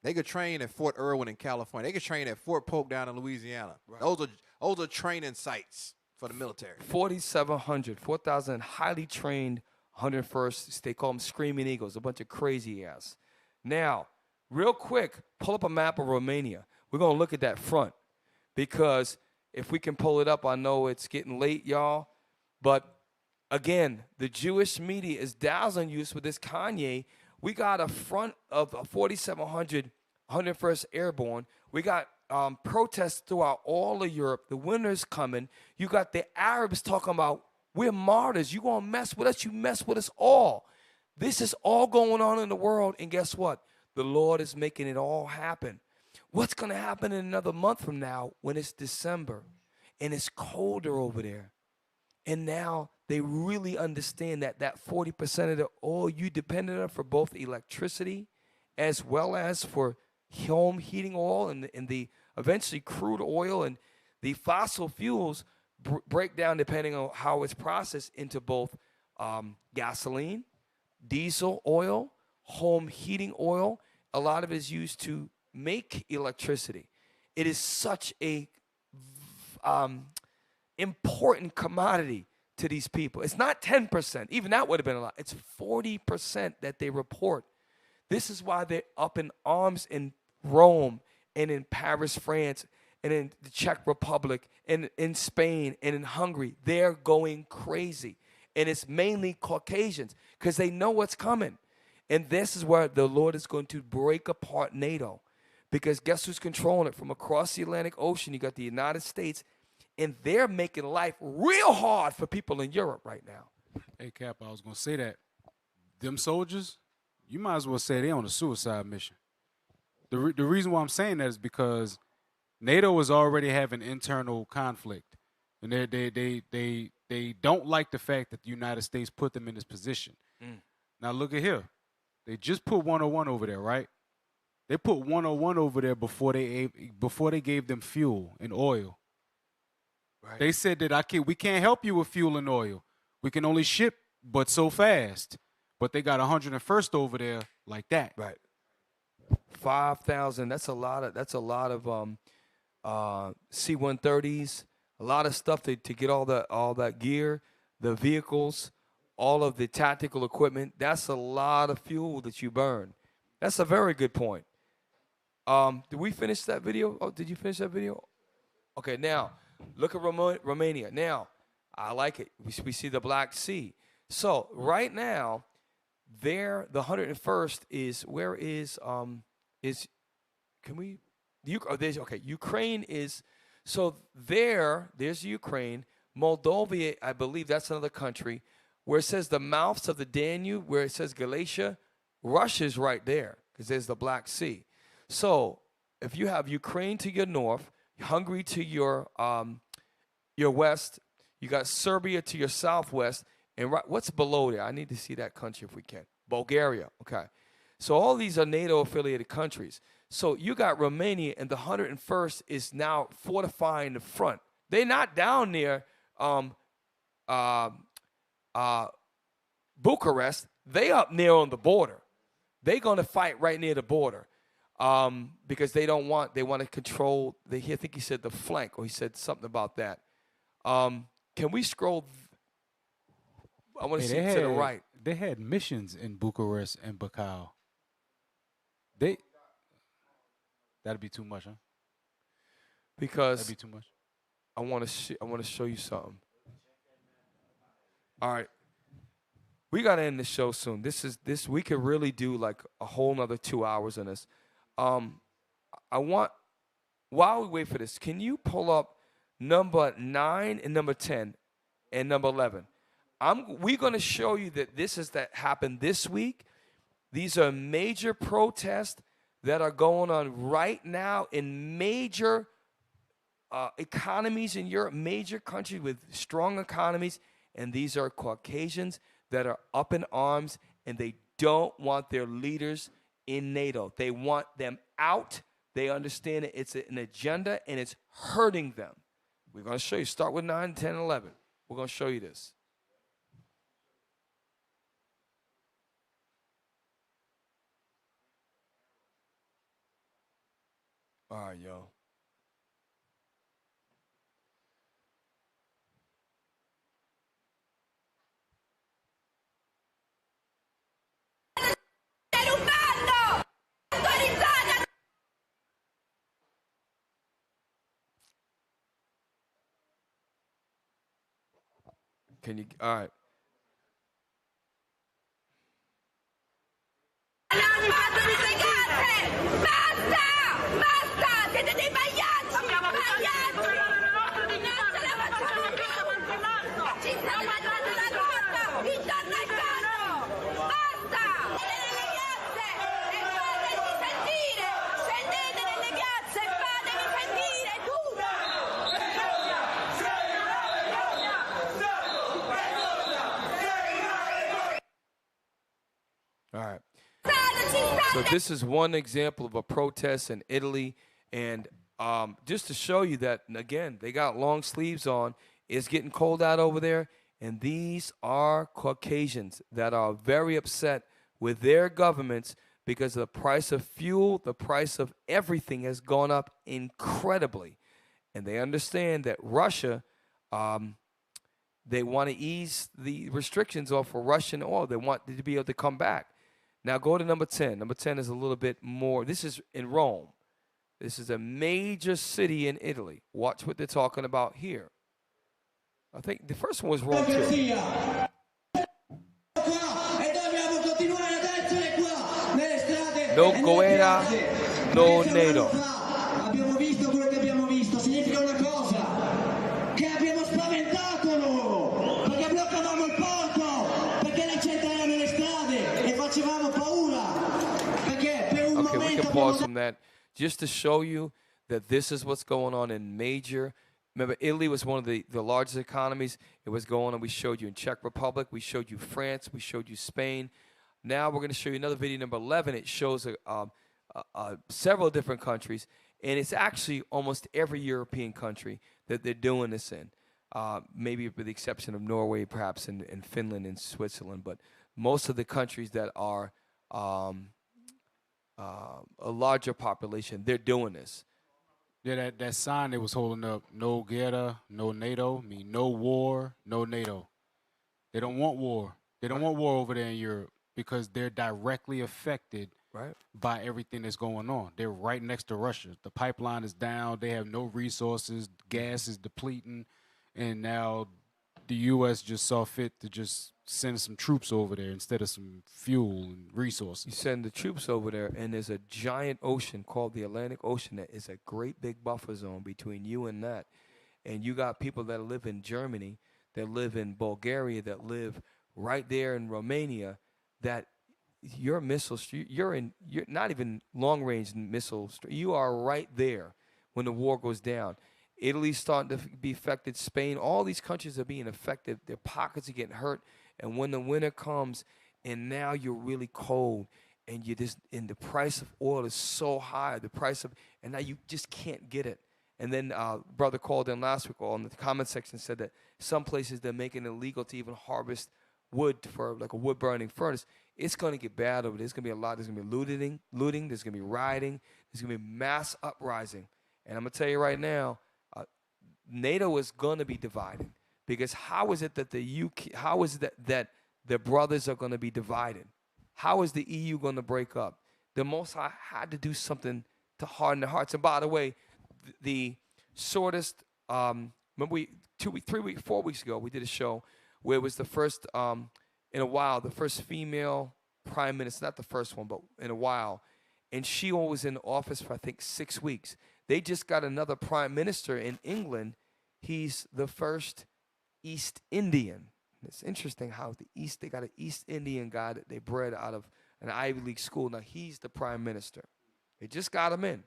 They could train at Fort Irwin in California. They could train at Fort Polk down in Louisiana. Right. Those are training sites for the military. 4,000 highly trained 101st. They call them Screaming Eagles, a bunch of crazy ass. Now, real quick, pull up a map of Romania. We're going to look at that front because if we can pull it up, I know it's getting late, y'all. But, again, the Jewish media is dazzling you with this Kanye. We got a front of 4,700 101st Airborne. We got protests throughout all of Europe. The winter's coming. You got the Arabs talking about, we're martyrs. You going to mess with us, you mess with us all. This is all going on in the world, and guess what? The Lord is making it all happen. What's going to happen in another month from now when it's December and it's colder over there? And now they really understand that 40% of the oil you depended on for both electricity as well as for home heating oil and the eventually crude oil and the fossil fuels break down depending on how it's processed into both gasoline, diesel oil, home heating oil. A lot of it is used to make electricity. It is such a important commodity to these people. It's not 10%. Even that would have been a lot. It's 40% that they report. This is why they're up in arms in Rome and in Paris, France, and in the Czech Republic, and in Spain, and in Hungary. They're going crazy. And it's mainly Caucasians because they know what's coming. And this is where the Lord is going to break apart NATO. Because guess who's controlling it? From across the Atlantic Ocean, you got the United States, and they're making life real hard for people in Europe right now. Hey, Cap, I was going to say that. Them soldiers, you might as well say they're on a suicide mission. The reason why I'm saying that is because NATO is already having internal conflict. And they don't like the fact that the United States put them in this position. Now, look at here. They just put 101 over there, right? They put 101 over there before they gave them fuel and oil. Right. They said that we can't help you with fuel and oil. We can only ship but so fast. But they got 101st over there like that. Right. 5,000. That's a lot of C-130s. A lot of stuff to get all that gear, the vehicles, all of the tactical equipment. That's a lot of fuel that you burn. That's a very good point. Did we finish that video? Oh, did you finish that video? Okay, now look at Romania. Now, I like it. We see the Black Sea. So right now, the 101st is where is can we? Ukraine is. So there's Ukraine. Moldova, I believe that's another country where it says the mouths of the Danube, where it says Galatia. Russia's right there because there's the Black Sea. So if you have Ukraine to your north, Hungary to your west, you got Serbia to your southwest, and what's below there? I need to see that country if we can. Bulgaria, okay. So all these are NATO-affiliated countries. So you got Romania, and the 101st is now fortifying the front. They're not down near Bucharest. They up near on the border. They're going to fight right near the border because they want to control, I think he said the flank, or he said something about that. Can we scroll? I want to see to the right. They had missions in Bucharest and Bacau. That'd be too much, huh? Because That'd be too much. I want to show you something. All right. We got to end the show soon. This we could really do like a whole nother 2 hours on this. I want, while we wait for this, can you pull up number 9 and number 10 and number 11? We're going to show you that that happened this week. These are major protests that are going on right now in major economies in Europe, major countries with strong economies, and these are Caucasians that are up in arms, and they don't want their leaders in NATO. They want them out. They understand that it's an agenda, and it's hurting them. We're going to show you. Start with 9, 10, and 11. We're going to show you this. All right, yo. Can you? All right. All right. So this is one example of a protest in Italy, and just to show you that, again, they got long sleeves on. It's getting cold out over there, and these are Caucasians that are very upset with their governments because the price of fuel, the price of everything has gone up incredibly, and they understand that Russia, they want to ease the restrictions off for Russian oil. They want it to be able to come back. Now go to number 10. Number 10 is a little bit more. This is in Rome. This is a major city in Italy. Watch what they're talking about here. I think the first one was Rome too. No guerra, no NATO. Abbiamo visto quello che abbiamo visto, significa una cosa, che abbiamo spaventato loro, perché bloccavamo il porto, perché le centrali nelle strade e facevamo paura, perché per un momento... Okay, we can pause from that just to show you that this is what's going on in major. Remember, Italy was one of the largest economies. It was going on. We showed you in Czech Republic. We showed you France. We showed you Spain. Now we're going to show you another video, number 11. It shows several different countries, and it's actually almost every European country that they're doing this in, maybe with the exception of Norway, perhaps, and Finland and Switzerland. But most of the countries that are a larger population, they're doing this. Yeah, that sign they was holding up, no guerra, no NATO, mean no war, no NATO. They don't want war. They don't want war over there in Europe because they're directly affected by everything that's going on. They're right next to Russia. The pipeline is down. They have no resources. Gas is depleting. And now the U.S. just saw fit to just send some troops over there instead of some fuel and resources. You send the troops over there, and there's a giant ocean called the Atlantic Ocean that is a great big buffer zone between you and that. And you got people that live in Germany, that live in Bulgaria, that live right there in Romania, that your missiles, you're not even long-range missiles. You are right there when the war goes down. Italy's starting to be affected. Spain, all these countries are being affected. Their pockets are getting hurt. And when the winter comes, and now you're really cold, and and the price of oil is so high, and now you just can't get it. And then brother called in last week on the comment section, said that some places they're making it illegal to even harvest wood for like a wood burning furnace. It's going to get bad over there. There's going to be a lot. There's going to be looting. There's going to be rioting. There's going to be mass uprising. And I'm going to tell you right now, NATO is going to be divided, because how is it that that the brothers are going to be divided? How is the EU going to break up? the Most High had to do something to harden their hearts. And by the way, the shortest, remember 4 weeks ago, we did a show where it was the first, in a while, the first female prime minister, not the first one, but in a while. And she was in office for, I think, 6 weeks. They just got another prime minister in England. He's the first East Indian. It's interesting how they got an East Indian guy that they bred out of an Ivy League school. Now he's the prime minister. They just got him in.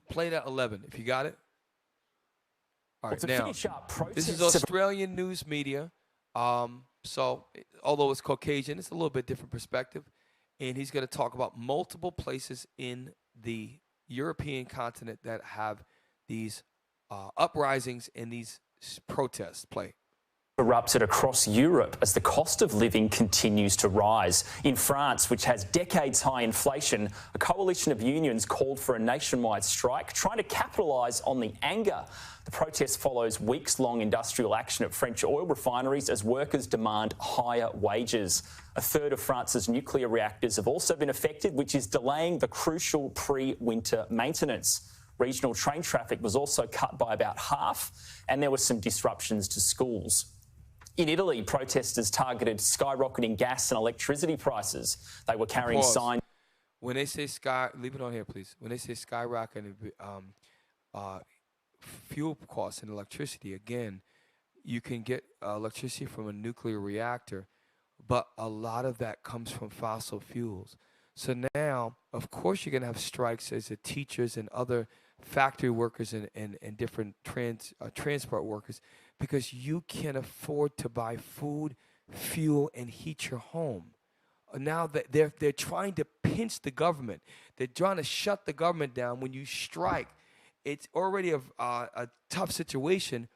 Play that 11 if you got it. All right, now this is Australian news media. So although it's Caucasian, it's a little bit different perspective. And he's going to talk about multiple places in the European continent that have these uprisings and these protests. Play. Erupted across Europe as the cost of living continues to rise. In France, which has decades-high inflation, a coalition of unions called for a nationwide strike, trying to capitalise on the anger. The protest follows weeks-long industrial action at French oil refineries as workers demand higher wages. A third of France's nuclear reactors have also been affected, which is delaying the crucial pre-winter maintenance. Regional train traffic was also cut by about half, and there were some disruptions to schools. In Italy, protesters targeted skyrocketing gas and electricity prices. They were carrying signs. When they say leave it on here, please. When they say skyrocketing fuel costs and electricity, again, you can get electricity from a nuclear reactor, but a lot of that comes from fossil fuels. So now, of course, you're going to have strikes as the teachers and other factory workers and different transport workers, because you can't afford to buy food, fuel, and heat your home. Now that they're trying to pinch the government. They're trying to shut the government down. When you strike, it's already a tough situation,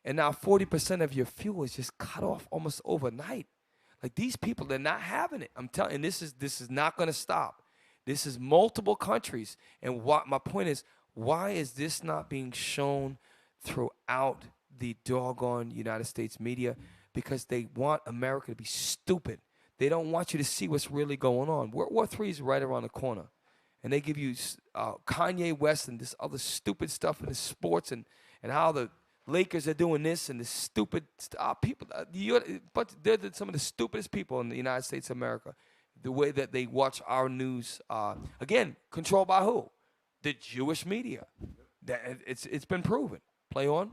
and now 40% of your fuel is just cut off almost overnight. Like, these people, they're not having it. I'm telling you, this is not going to stop. This is multiple countries, and my point is, why is this not being shown throughout the doggone United States media? Because they want America to be stupid. They don't want you to see what's really going on. World War III is right around the corner. And they give you Kanye West and this other stupid stuff in the sports and how the Lakers are doing this and the stupid people. But they're some of the stupidest people in the United States of America. The way that they watch our news, again, controlled by who? The Jewish media. It's been proven. Play on.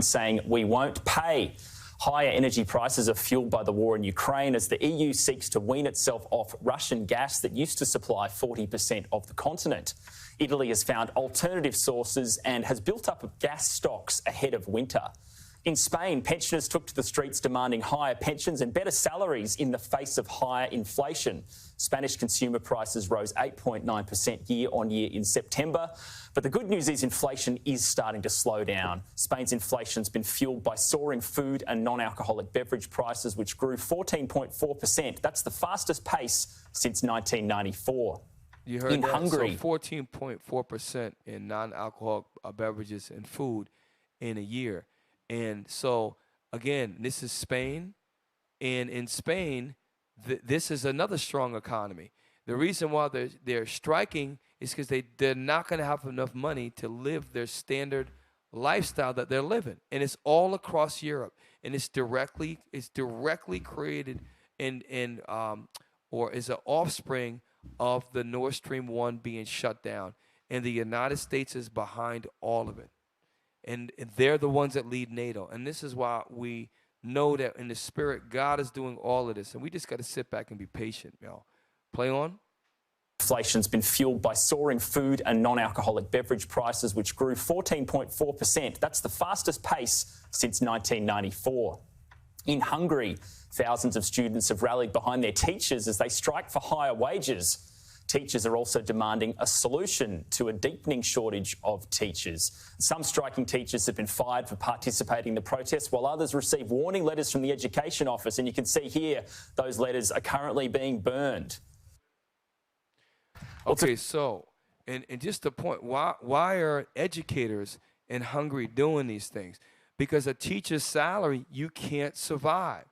Saying we won't pay. Higher energy prices are fueled by the war in Ukraine as the EU seeks to wean itself off Russian gas that used to supply 40% of the continent. Italy has found alternative sources and has built up gas stocks ahead of winter. In Spain, pensioners took to the streets demanding higher pensions and better salaries in the face of higher inflation. Spanish consumer prices rose 8.9% year on year in September. But the good news is inflation is starting to slow down. Spain's inflation's been fueled by soaring food and non-alcoholic beverage prices, which grew 14.4%. That's the fastest pace since 1994. You heard in that? Hungary, So 14.4% in non-alcoholic beverages and food in a year. And so, again, this is Spain. And in Spain, this is another strong economy. The reason why they're striking is because they're not going to have enough money to live their standard lifestyle that they're living. And it's all across Europe. And it's directly created or is an offspring of the Nord Stream 1 being shut down. And the United States is behind all of it. And they're the ones that lead NATO. And this is why we know that in the spirit, God is doing all of this. And we just got to sit back and be patient, y'all. Play on. Inflation's been fueled by soaring food and non-alcoholic beverage prices, which grew 14.4%. That's the fastest pace since 1994. In Hungary, thousands of students have rallied behind their teachers as they strike for higher wages. Teachers are also demanding a solution to a deepening shortage of teachers. Some striking teachers have been fired for participating in the protests, while others receive warning letters from the Education Office. And you can see here, those letters are currently being burned. Okay, so, and just the point, why are educators in Hungary doing these things? Because a teacher's salary, you can't survive.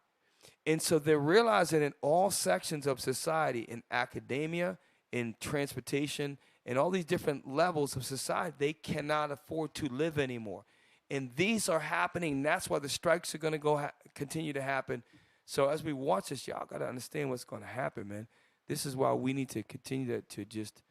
And so they're realizing in all sections of society, in academia, in transportation, and all these different levels of society, they cannot afford to live anymore. And these are happening. That's why the strikes are going to continue to happen. So as we watch this, y'all got to understand what's going to happen, man. This is why we need to continue to just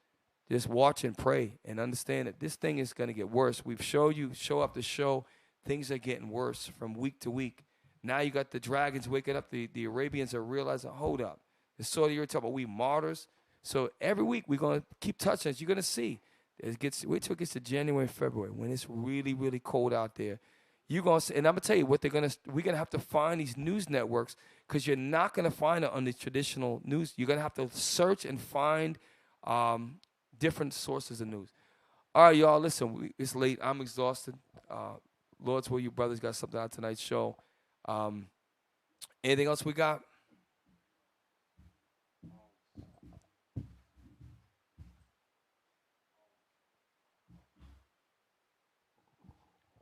watch and pray and understand that this thing is going to get worse. We've showed you, show up the show, things are getting worse from week to week. Now you got the dragons waking up. The Arabians are realizing, hold up. The sort of you're talking about, we martyrs. So every week we're going to keep touching this. You're going to see. Wait till it gets to January and February when it's really, really cold out there. You're going to see, and I'm going to tell you what we're going to have to find these news networks, because you're not going to find it on the traditional news. You're going to have to search and find different sources of news. All right, y'all, listen, it's late. I'm exhausted. Lord's will, you brothers got something on tonight's show. Anything else we got?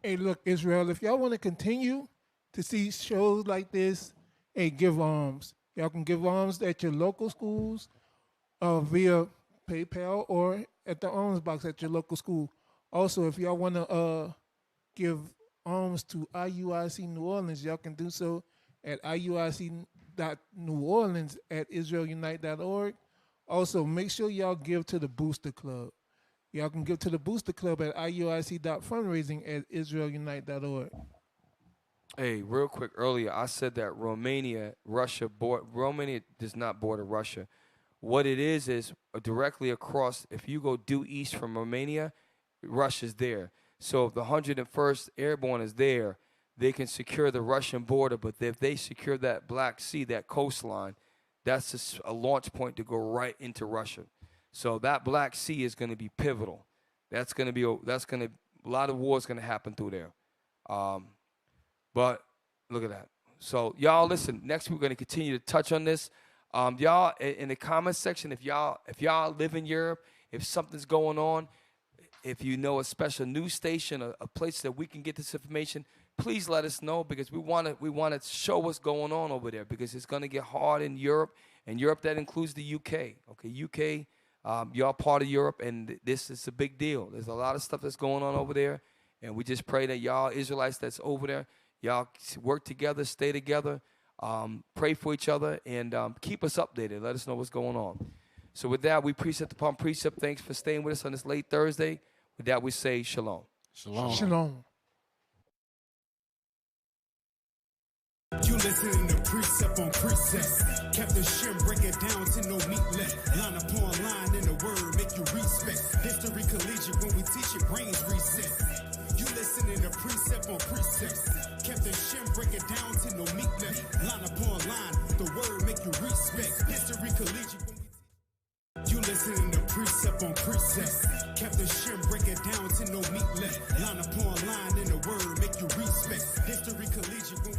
Hey, look, Israel, if y'all want to continue to see shows like this, hey, give alms. Y'all can give alms at your local schools via PayPal or at the alms box at your local school. Also, if y'all want to give alms to IUIC New Orleans, y'all can do so at iuic.neworleans@israelunite.org. Also, make sure y'all give to the Booster Club. Y'all can give to the Booster Club at iuic.fundraising@israelunite.org. Hey, real quick, earlier I said that Romania does not border Russia. What it is directly across, if you go due east from Romania, Russia's there. So if the 101st Airborne is there, they can secure the Russian border. But if they secure that Black Sea, that coastline, that's just a launch point to go right into Russia. So that Black Sea is going to be pivotal. A lot of wars going to happen through there. But look at that. So y'all listen, next week we're going to continue to touch on this. Y'all in the comment section, if y'all live in Europe, if something's going on, if you know a special news station, a place that we can get this information, please let us know, because we want to show what's going on over there, because it's going to get hard in Europe. And Europe, that includes the UK. Okay, UK, y'all part of Europe, and this is a big deal. There's a lot of stuff that's going on over there, and we just pray that y'all Israelites that's over there, y'all work together, stay together, pray for each other, and keep us updated. Let us know what's going on. So with that, we precept upon precept. Thanks for staying with us on this late Thursday. With that, we say shalom. Shalom. Shalom. You listening to precept on precept. Captain Shim break it down to no meat left. Line upon line in the word, make you respect. History collegiate, when we teach it, brains reset. You listening to precept on precept. Captain Shim break it down to no meat left. Line upon line, the word make you respect. History collegiate. You listening to precept on precept. Captain Shim break it down to no meat left. Line upon line in the word make you respect. History collegiate.